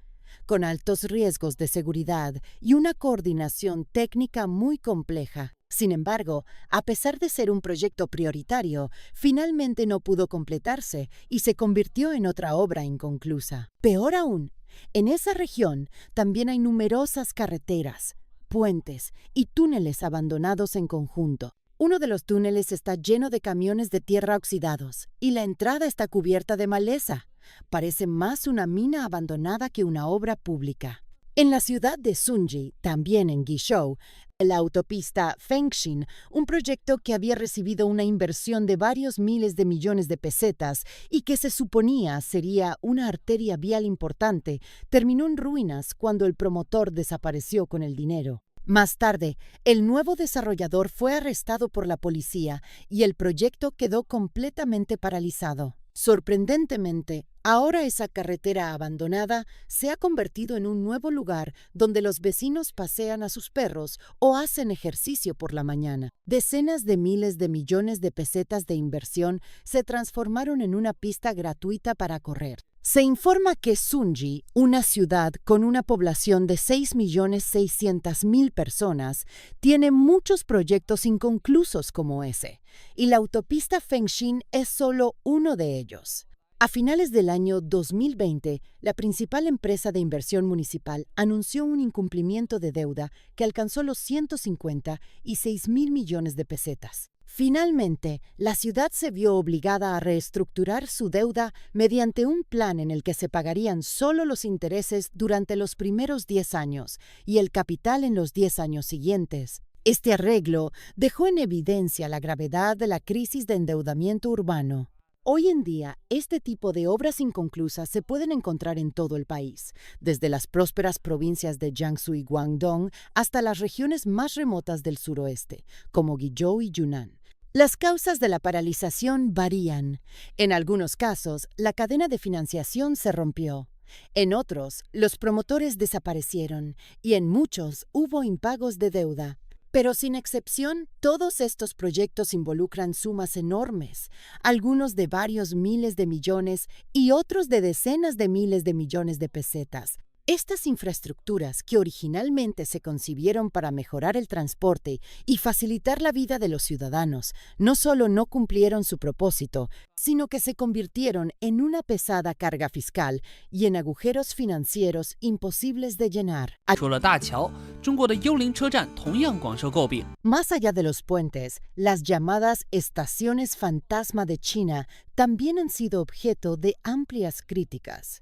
con altos riesgos de seguridad y una coordinación técnica muy compleja. Sin embargo, a pesar de ser un proyecto prioritario, finalmente no pudo completarse y se convirtió en otra obra inconclusa. Peor aún, en esa región también hay numerosas carreteras, puentes y túneles abandonados en conjunto. Uno de los túneles está lleno de camiones de tierra oxidados y la entrada está cubierta de maleza. Parece más una mina abandonada que una obra pública. En la ciudad de Sunji, también en Guizhou, la autopista Fengxin, un proyecto que había recibido una inversión de varios miles de millones de pesetas y que se suponía sería una arteria vial importante, terminó en ruinas cuando el promotor desapareció con el dinero. Más tarde, el nuevo desarrollador fue arrestado por la policía y el proyecto quedó completamente paralizado. Sorprendentemente, ahora esa carretera abandonada se ha convertido en un nuevo lugar donde los vecinos pasean a sus perros o hacen ejercicio por la mañana. Decenas de miles de millones de pesetas de inversión se transformaron en una pista gratuita para correr. Se informa que Sunji, una ciudad con una población de 6.600.000 personas, tiene muchos proyectos inconclusos como ese, y la autopista Fengxin es solo uno de ellos. A finales del año 2020, la principal empresa de inversión municipal anunció un incumplimiento de deuda que alcanzó los 156.000 millones de pesetas. Finalmente, la ciudad se vio obligada a reestructurar su deuda mediante un plan en el que se pagarían solo los intereses durante los primeros 10 años y el capital en los 10 años siguientes. Este arreglo dejó en evidencia la gravedad de la crisis de endeudamiento urbano. Hoy en día, este tipo de obras inconclusas se pueden encontrar en todo el país, desde las prósperas provincias de Jiangsu y Guangdong hasta las regiones más remotas del suroeste, como Guizhou y Yunnan. Las causas de la paralización varían. En algunos casos, la cadena de financiación se rompió. En otros, los promotores desaparecieron y en muchos hubo impagos de deuda. Pero sin excepción, todos estos proyectos involucran sumas enormes, algunos de varios miles de millones y otros de decenas de miles de millones de pesetas. Estas infraestructuras, que originalmente se concibieron para mejorar el transporte y facilitar la vida de los ciudadanos, no solo no cumplieron su propósito, sino que se convirtieron en una pesada carga fiscal y en agujeros financieros imposibles de llenar. 除了大桥，中国的幽灵车站同样广受诟病。 Más allá de los puentes, las llamadas estaciones fantasma de China también han sido objeto de amplias críticas.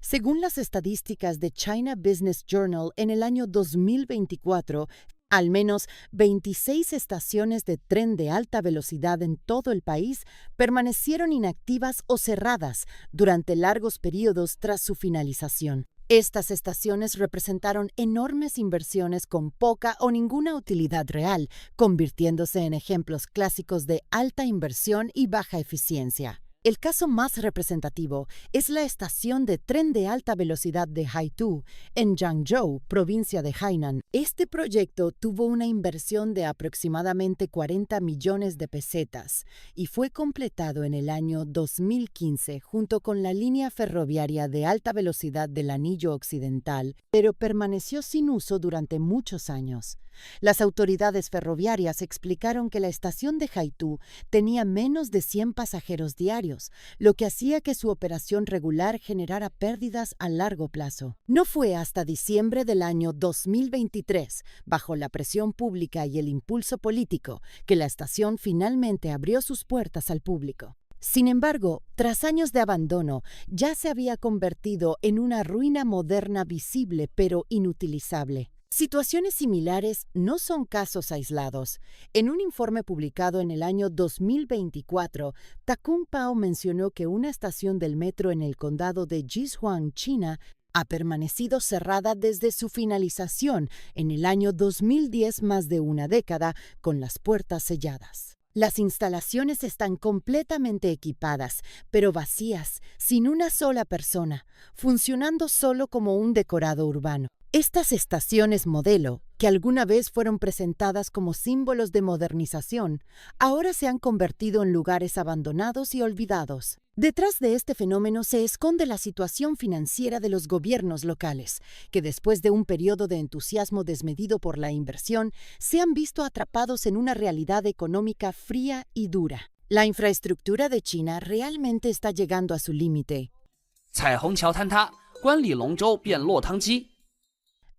Según las estadísticas de China Business Journal, en el año 2024, al menos 26 estaciones de tren de alta velocidad en todo el país permanecieron inactivas o cerradas durante largos periodos tras su finalización. Estas estaciones representaron enormes inversiones con poca o ninguna utilidad real, convirtiéndose en ejemplos clásicos de alta inversión y baja eficiencia. El caso más representativo es la estación de tren de alta velocidad de Haitu, en Jiangzhou, provincia de Hainan. Este proyecto tuvo una inversión de aproximadamente 40 millones de pesetas y fue completado en el año 2015 junto con la línea ferroviaria de alta velocidad del Anillo Occidental, pero permaneció sin uso durante muchos años. Las autoridades ferroviarias explicaron que la estación de Haitu tenía menos de 100 pasajeros diarios, lo que hacía que su operación regular generara pérdidas a largo plazo. No fue hasta diciembre del año 2023, bajo la presión pública y el impulso político, que la estación finalmente abrió sus puertas al público. Sin embargo, tras años de abandono, ya se había convertido en una ruina moderna visible pero inutilizable. Situaciones similares no son casos aislados. En un informe publicado en el año 2024, Takun Pao mencionó que una estación del metro en el condado de Jizhuang, China, ha permanecido cerrada desde su finalización en el año 2010, más de una década, con las puertas selladas. Las instalaciones están completamente equipadas, pero vacías, sin una sola persona, funcionando solo como un decorado urbano. Estas estaciones modelo, que alguna vez fueron presentadas como símbolos de modernización, ahora se han convertido en lugares abandonados y olvidados. Detrás de este fenómeno se esconde la situación financiera de los gobiernos locales, que después de un periodo de entusiasmo desmedido por la inversión, se han visto atrapados en una realidad económica fría y dura. La infraestructura de China realmente está llegando a su límite. 彩虹桥坍塌，观礼龙舟变落汤鸡。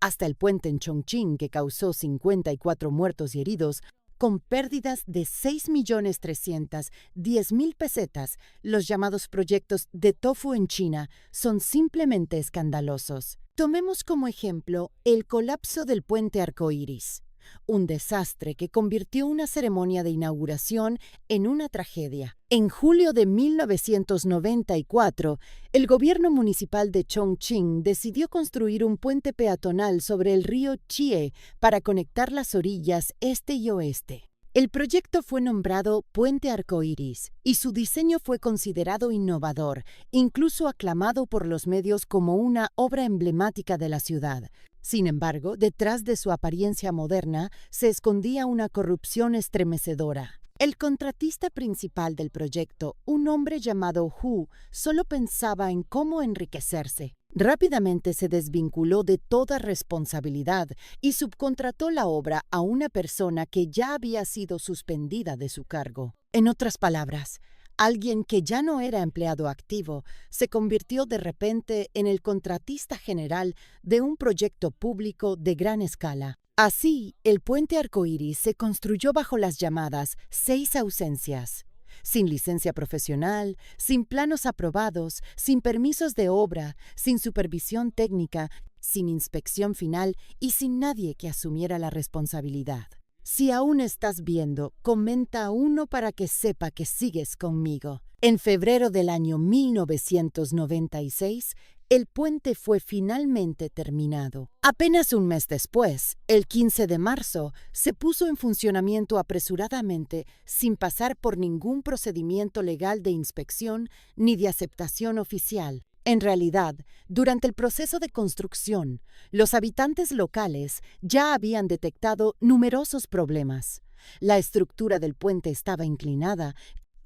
Hasta el puente en Chongqing, que causó 54 muertos y heridos, con pérdidas de 6.310.000 pesetas. Los llamados proyectos de tofu en China son simplemente escandalosos. Tomemos como ejemplo el colapso del puente arcoíris, un desastre que convirtió una ceremonia de inauguración en una tragedia. En julio de 1994, el gobierno municipal de Chongqing decidió construir un puente peatonal sobre el río Chie para conectar las orillas este y oeste. El proyecto fue nombrado Puente Arcoíris y su diseño fue considerado innovador, incluso aclamado por los medios como una obra emblemática de la ciudad. Sin embargo, detrás de su apariencia moderna se escondía una corrupción estremecedora. El contratista principal del proyecto, un hombre llamado Hu, solo pensaba en cómo enriquecerse. Rápidamente se desvinculó de toda responsabilidad y subcontrató la obra a una persona que ya había sido suspendida de su cargo. En otras palabras, alguien que ya no era empleado activo se convirtió de repente en el contratista general de un proyecto público de gran escala. Así, el puente arcoíris se construyó bajo las llamadas 6 ausencias. Sin licencia profesional, sin planos aprobados, sin permisos de obra, sin supervisión técnica, sin inspección final y sin nadie que asumiera la responsabilidad. Si aún estás viendo, comenta uno para que sepa que sigues conmigo. En febrero del año 1996, el puente fue finalmente terminado. Apenas un mes después, el 15 de marzo, se puso en funcionamiento apresuradamente sin pasar por ningún procedimiento legal de inspección ni de aceptación oficial. En realidad, durante el proceso de construcción, los habitantes locales ya habían detectado numerosos problemas. La estructura del puente estaba inclinada,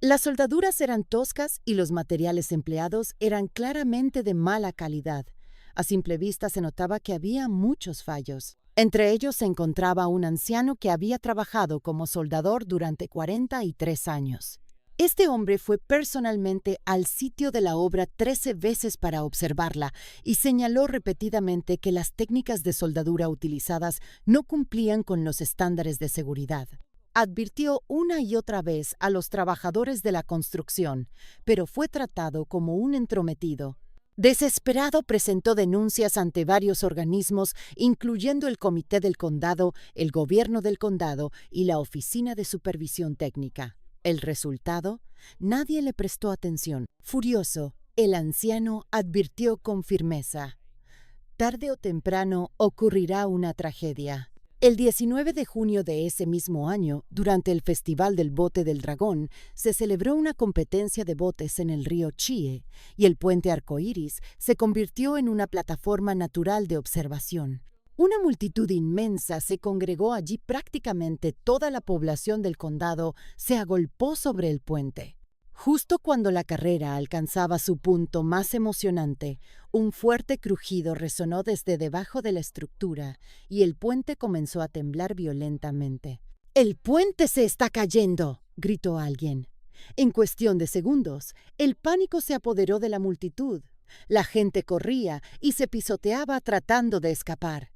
las soldaduras eran toscas y los materiales empleados eran claramente de mala calidad. A simple vista se notaba que había muchos fallos. Entre ellos se encontraba un anciano que había trabajado como soldador durante 43 años. Este hombre fue personalmente al sitio de la obra 13 veces para observarla y señaló repetidamente que las técnicas de soldadura utilizadas no cumplían con los estándares de seguridad. Advirtió una y otra vez a los trabajadores de la construcción, pero fue tratado como un entrometido. Desesperado presentó denuncias ante varios organismos, incluyendo el Comité del Condado, el Gobierno del Condado y la Oficina de Supervisión Técnica. El resultado, nadie le prestó atención. Furioso, el anciano advirtió con firmeza: tarde o temprano ocurrirá una tragedia. El 19 de junio de ese mismo año, durante el Festival del Bote del Dragón, se celebró una competencia de botes en el río Chie y el puente arcoíris se convirtió en una plataforma natural de observación. Una multitud inmensa se congregó allí. Prácticamente toda la población del condado se agolpó sobre el puente. Justo cuando la carrera alcanzaba su punto más emocionante, un fuerte crujido resonó desde debajo de la estructura y el puente comenzó a temblar violentamente. ¡El puente se está cayendo!, gritó alguien. En cuestión de segundos, el pánico se apoderó de la multitud. La gente corría y se pisoteaba tratando de escapar.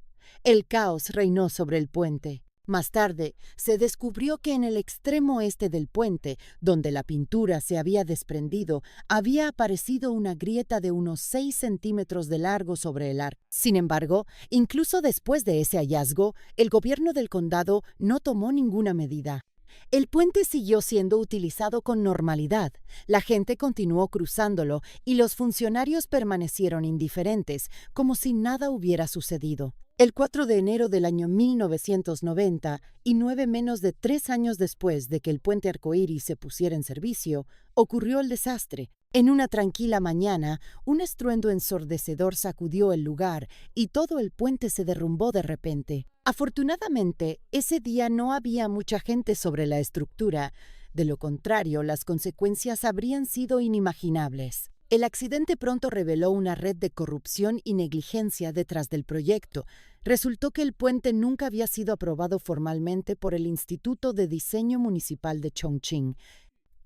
El caos reinó sobre el puente. Más tarde, se descubrió que en el extremo este del puente, donde la pintura se había desprendido, había aparecido una grieta de unos 6 centímetros de largo sobre el arco. Sin embargo, incluso después de ese hallazgo, el gobierno del condado no tomó ninguna medida. El puente siguió siendo utilizado con normalidad, la gente continuó cruzándolo y los funcionarios permanecieron indiferentes, como si nada hubiera sucedido. El 4 de enero del año 1990, y 9 menos de 3 años después de que el puente arcoíris se pusiera en servicio, ocurrió el desastre. En una tranquila mañana, un estruendo ensordecedor sacudió el lugar y todo el puente se derrumbó de repente. Afortunadamente, ese día no había mucha gente sobre la estructura. De lo contrario, las consecuencias habrían sido inimaginables. El accidente pronto reveló una red de corrupción y negligencia detrás del proyecto. Resultó que el puente nunca había sido aprobado formalmente por el Instituto de Diseño Municipal de Chongqing.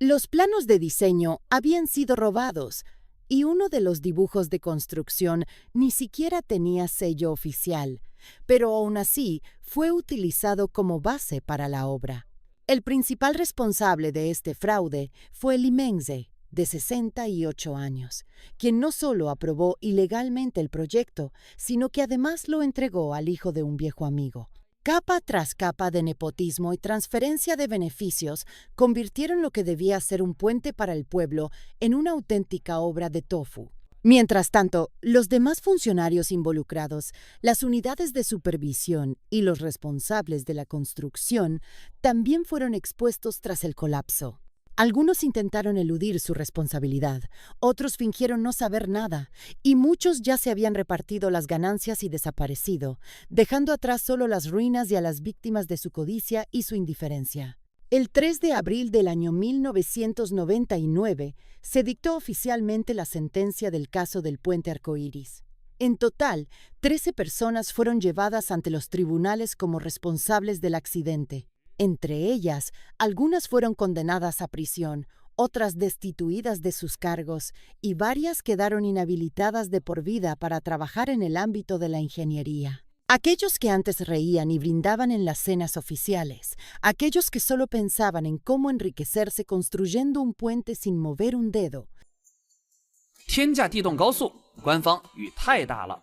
Los planos de diseño habían sido robados y uno de los dibujos de construcción ni siquiera tenía sello oficial, pero aún así fue utilizado como base para la obra. El principal responsable de este fraude fue Limense, de 68 años, quien no solo aprobó ilegalmente el proyecto, sino que además lo entregó al hijo de un viejo amigo. Capa tras capa de nepotismo y transferencia de beneficios convirtieron lo que debía ser un puente para el pueblo en una auténtica obra de tofu. Mientras tanto, los demás funcionarios involucrados, las unidades de supervisión y los responsables de la construcción también fueron expuestos tras el colapso. Algunos intentaron eludir su responsabilidad, otros fingieron no saber nada, y muchos ya se habían repartido las ganancias y desaparecido, dejando atrás solo las ruinas y a las víctimas de su codicia y su indiferencia. El 3 de abril del año 1999 se dictó oficialmente la sentencia del caso del Puente Arcoíris. En total, 13 personas fueron llevadas ante los tribunales como responsables del accidente. Entre ellas, algunas fueron condenadas a prisión, otras destituidas de sus cargos y varias quedaron inhabilitadas de por vida para trabajar en el ámbito de la ingeniería. Aquellos que antes reían y brindaban en las cenas oficiales, aquellos que solo pensaban en cómo enriquecerse construyendo un puente sin mover un dedo. 天价地动高速，官方雨太大了。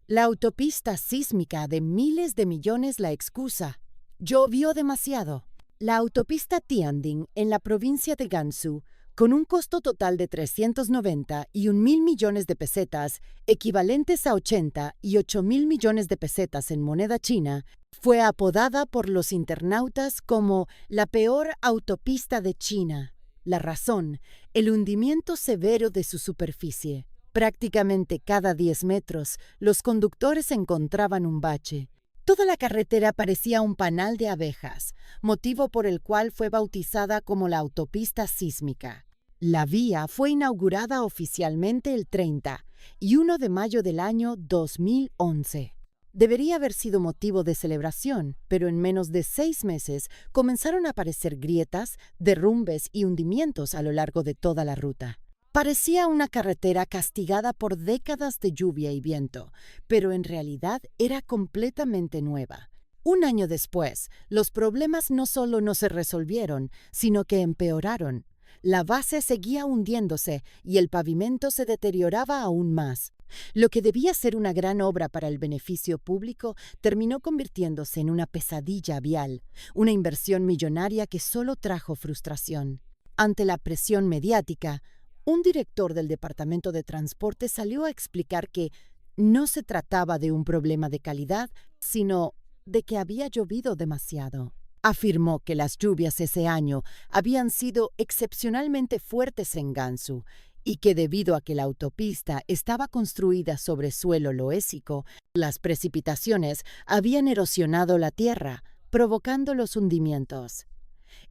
La autopista sísmica de miles de millones la excusa. Llovió demasiado. La autopista Tianding en la provincia de Gansu, con un costo total de 390 y 1.000 millones de pesetas, equivalentes a 80 y 8.000 millones de pesetas en moneda china, fue apodada por los internautas como la peor autopista de China. La razón, el hundimiento severo de su superficie. Prácticamente cada 10 metros, los conductores encontraban un bache. Toda la carretera parecía un panal de abejas, motivo por el cual fue bautizada como la autopista sísmica. La vía fue inaugurada oficialmente el 30 y 1 de mayo del año 2011. Debería haber sido motivo de celebración, pero en menos de 6 meses comenzaron a aparecer grietas, derrumbes y hundimientos a lo largo de toda la ruta. Parecía una carretera castigada por décadas de lluvia y viento, pero en realidad era completamente nueva. Un año después, los problemas no solo no se resolvieron, sino que empeoraron. La base seguía hundiéndose y el pavimento se deterioraba aún más. Lo que debía ser una gran obra para el beneficio público terminó convirtiéndose en una pesadilla vial, una inversión millonaria que solo trajo frustración. Ante la presión mediática, un director del Departamento de Transporte salió a explicar que no se trataba de un problema de calidad, sino de que había llovido demasiado. Afirmó que las lluvias ese año habían sido excepcionalmente fuertes en Gansu y que debido a que la autopista estaba construida sobre suelo loésico, las precipitaciones habían erosionado la tierra, provocando los hundimientos.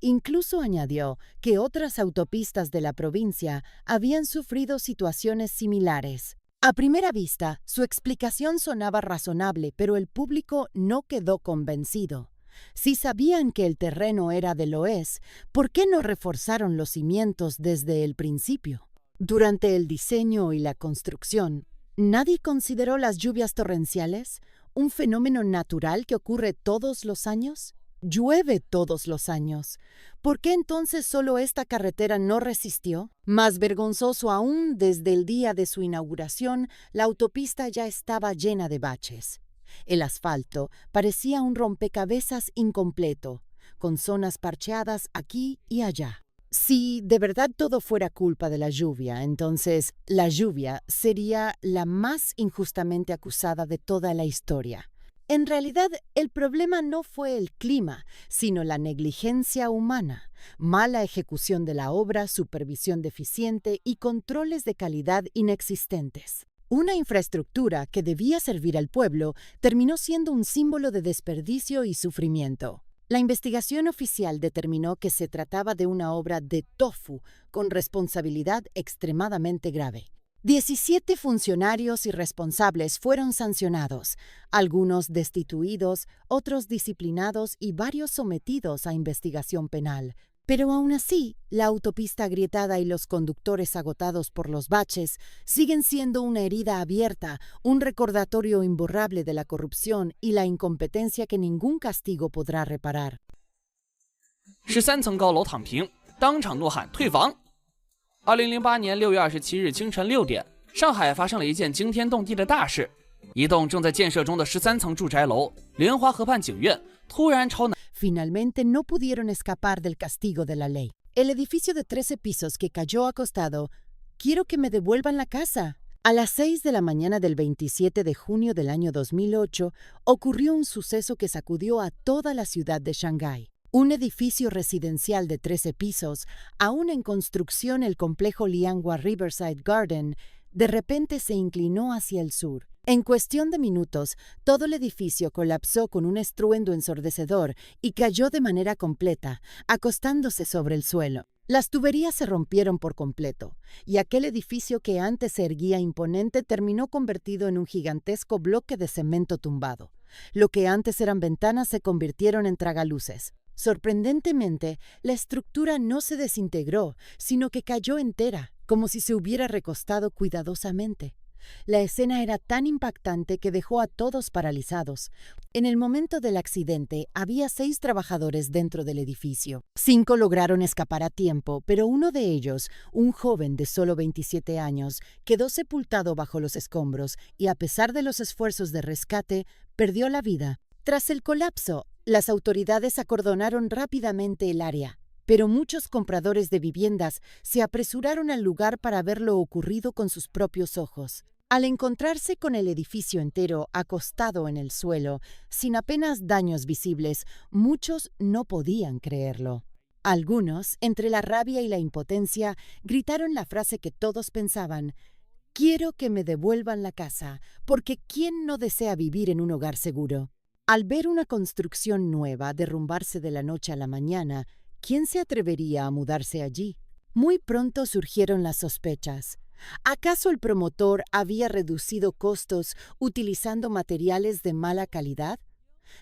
Incluso añadió que otras autopistas de la provincia habían sufrido situaciones similares. A primera vista, su explicación sonaba razonable, pero el público no quedó convencido. Si sabían que el terreno era de loess, ¿por qué no reforzaron los cimientos desde el principio? Durante el diseño y la construcción, ¿nadie consideró las lluvias torrenciales, un fenómeno natural que ocurre todos los años? Llueve todos los años. ¿Por qué entonces solo esta carretera no resistió? Más vergonzoso aún, desde el día de su inauguración, la autopista ya estaba llena de baches. El asfalto parecía un rompecabezas incompleto, con zonas parcheadas aquí y allá. Si de verdad todo fuera culpa de la lluvia, entonces la lluvia sería la más injustamente acusada de toda la historia. En realidad, el problema no fue el clima, sino la negligencia humana, mala ejecución de la obra, supervisión deficiente y controles de calidad inexistentes. Una infraestructura que debía servir al pueblo terminó siendo un símbolo de desperdicio y sufrimiento. La investigación oficial determinó que se trataba de una obra de tofu con responsabilidad extremadamente grave. 17 funcionarios y responsables fueron sancionados, algunos destituidos, otros disciplinados y varios sometidos a investigación penal. Pero aún así, la autopista agrietada y los conductores agotados por los baches siguen siendo una herida abierta, un recordatorio imborrable de la corrupción y la incompetencia que ningún castigo podrá reparar. 13层高楼躺平，当场怒喊退房。2008年6月27日清晨6点，上海发生了一件惊天动地的大事。一栋正在建设中的13层住宅楼莲花河畔景苑突然朝南。 Finalmente no pudieron escapar del castigo de la ley. El edificio de 13 pisos que cayó acostado. Quiero que me devuelvan la casa. A las 6 de la mañana del 27 de junio del año 2008 ocurrió un suceso que sacudió a toda la ciudad de Shanghái. Un edificio residencial de 13 pisos, aún en construcción el complejo Lianghua Riverside Garden, de repente se inclinó hacia el sur. En cuestión de minutos, todo el edificio colapsó con un estruendo ensordecedor y cayó de manera completa, acostándose sobre el suelo. Las tuberías se rompieron por completo, y aquel edificio que antes se erguía imponente terminó convertido en un gigantesco bloque de cemento tumbado. Lo que antes eran ventanas se convirtieron en tragaluces. Sorprendentemente, la estructura no se desintegró, sino que cayó entera, como si se hubiera recostado cuidadosamente. La escena era tan impactante que dejó a todos paralizados. En el momento del accidente, había 6 trabajadores dentro del edificio. 5 lograron escapar a tiempo, pero uno de ellos, un joven de solo 27 años, quedó sepultado bajo los escombros y, a pesar de los esfuerzos de rescate, perdió la vida. Tras el colapso, las autoridades acordonaron rápidamente el área, pero muchos compradores de viviendas se apresuraron al lugar para ver lo ocurrido con sus propios ojos. Al encontrarse con el edificio entero acostado en el suelo, sin apenas daños visibles, muchos no podían creerlo. Algunos, entre la rabia y la impotencia, gritaron la frase que todos pensaban: «Quiero que me devuelvan la casa, porque ¿quién no desea vivir en un hogar seguro?». Al ver una construcción nueva derrumbarse de la noche a la mañana, ¿quién se atrevería a mudarse allí? Muy pronto surgieron las sospechas. ¿Acaso el promotor había reducido costos utilizando materiales de mala calidad?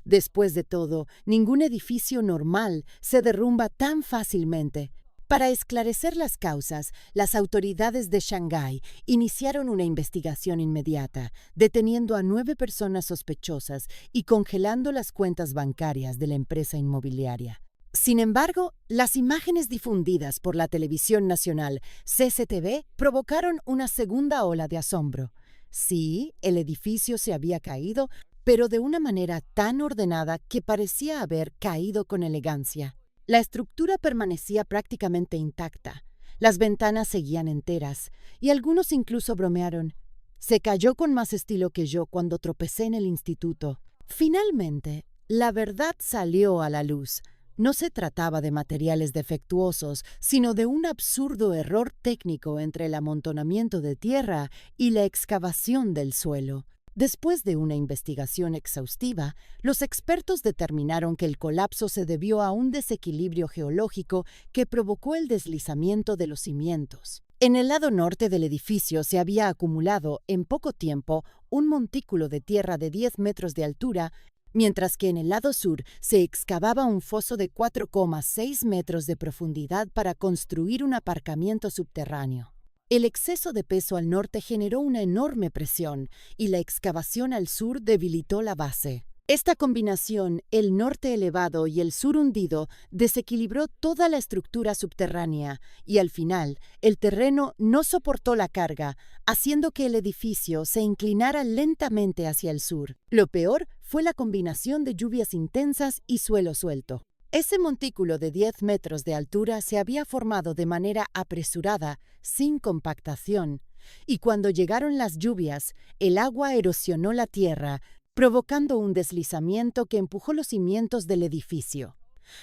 Después de todo, ningún edificio normal se derrumba tan fácilmente. Para esclarecer las causas, las autoridades de Shanghái iniciaron una investigación inmediata, deteniendo a 9 personas sospechosas y congelando las cuentas bancarias de la empresa inmobiliaria. Sin embargo, las imágenes difundidas por la televisión nacional CCTV provocaron una segunda ola de asombro. Sí, el edificio se había caído, pero de una manera tan ordenada que parecía haber caído con elegancia. La estructura permanecía prácticamente intacta, las ventanas seguían enteras, y algunos incluso bromearon: «Se cayó con más estilo que yo cuando tropecé en el instituto». Finalmente, la verdad salió a la luz. No se trataba de materiales defectuosos, sino de un absurdo error técnico entre el amontonamiento de tierra y la excavación del suelo. Después de una investigación exhaustiva, los expertos determinaron que el colapso se debió a un desequilibrio geológico que provocó el deslizamiento de los cimientos. En el lado norte del edificio se había acumulado, en poco tiempo, un montículo de tierra de 10 metros de altura, mientras que en el lado sur se excavaba un foso de 4,6 metros de profundidad para construir un aparcamiento subterráneo. El exceso de peso al norte generó una enorme presión y la excavación al sur debilitó la base. Esta combinación, el norte elevado y el sur hundido, desequilibró toda la estructura subterránea y al final el terreno no soportó la carga, haciendo que el edificio se inclinara lentamente hacia el sur. Lo peor fue la combinación de lluvias intensas y suelo suelto. Ese montículo de 10 metros de altura se había formado de manera apresurada, sin compactación, y cuando llegaron las lluvias, el agua erosionó la tierra, provocando un deslizamiento que empujó los cimientos del edificio.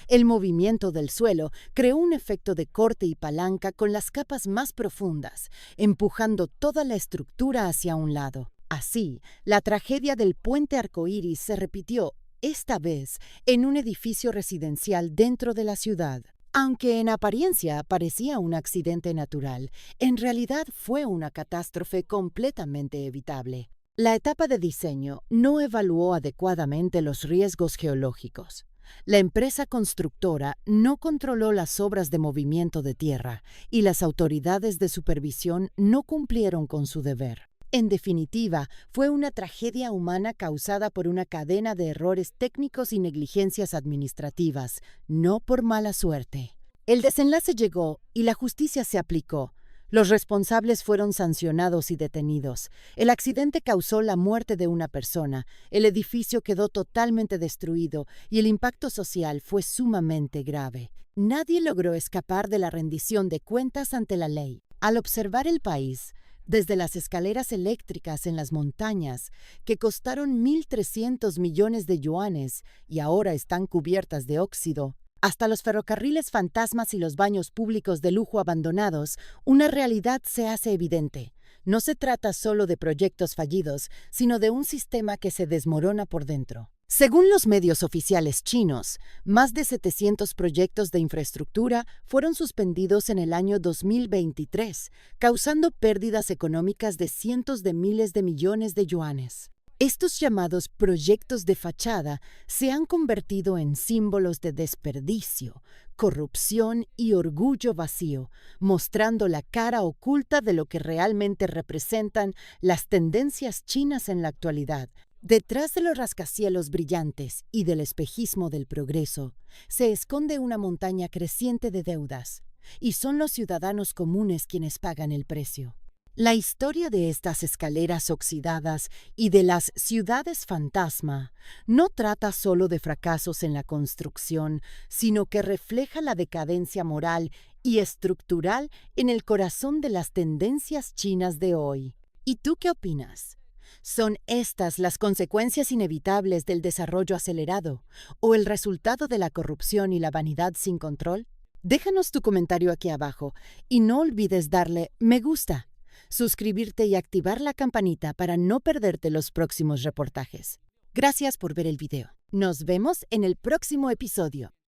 El movimiento del suelo creó un efecto de corte y palanca con las capas más profundas, empujando toda la estructura hacia un lado. Así, la tragedia del puente arcoíris se repitió, esta vez en un edificio residencial dentro de la ciudad. Aunque en apariencia parecía un accidente natural, en realidad fue una catástrofe completamente evitable. La etapa de diseño no evaluó adecuadamente los riesgos geológicos. La empresa constructora no controló las obras de movimiento de tierra y las autoridades de supervisión no cumplieron con su deber. En definitiva, fue una tragedia humana causada por una cadena de errores técnicos y negligencias administrativas, no por mala suerte. El desenlace llegó y la justicia se aplicó. Los responsables fueron sancionados y detenidos. El accidente causó la muerte de una persona, el edificio quedó totalmente destruido y el impacto social fue sumamente grave. Nadie logró escapar de la rendición de cuentas ante la ley. Al observar el país, desde las escaleras eléctricas en las montañas, que costaron 1.300 millones de yuanes y ahora están cubiertas de óxido, hasta los ferrocarriles fantasmas y los baños públicos de lujo abandonados, una realidad se hace evidente. No se trata solo de proyectos fallidos, sino de un sistema que se desmorona por dentro. Según los medios oficiales chinos, más de 700 proyectos de infraestructura fueron suspendidos en el año 2023, causando pérdidas económicas de cientos de miles de millones de yuanes. Estos llamados proyectos de fachada se han convertido en símbolos de desperdicio, corrupción y orgullo vacío, mostrando la cara oculta de lo que realmente representan las tendencias chinas en la actualidad. Detrás de los rascacielos brillantes y del espejismo del progreso, se esconde una montaña creciente de deudas, y son los ciudadanos comunes quienes pagan el precio. La historia de estas escaleras oxidadas y de las ciudades fantasma no trata solo de fracasos en la construcción, sino que refleja la decadencia moral y estructural en el corazón de las tendencias chinas de hoy. ¿Y tú qué opinas? ¿Son estas las consecuencias inevitables del desarrollo acelerado o el resultado de la corrupción y la vanidad sin control? Déjanos tu comentario aquí abajo y no olvides darle me gusta, suscribirte y activar la campanita para no perderte los próximos reportajes. Gracias por ver el video. Nos vemos en el próximo episodio.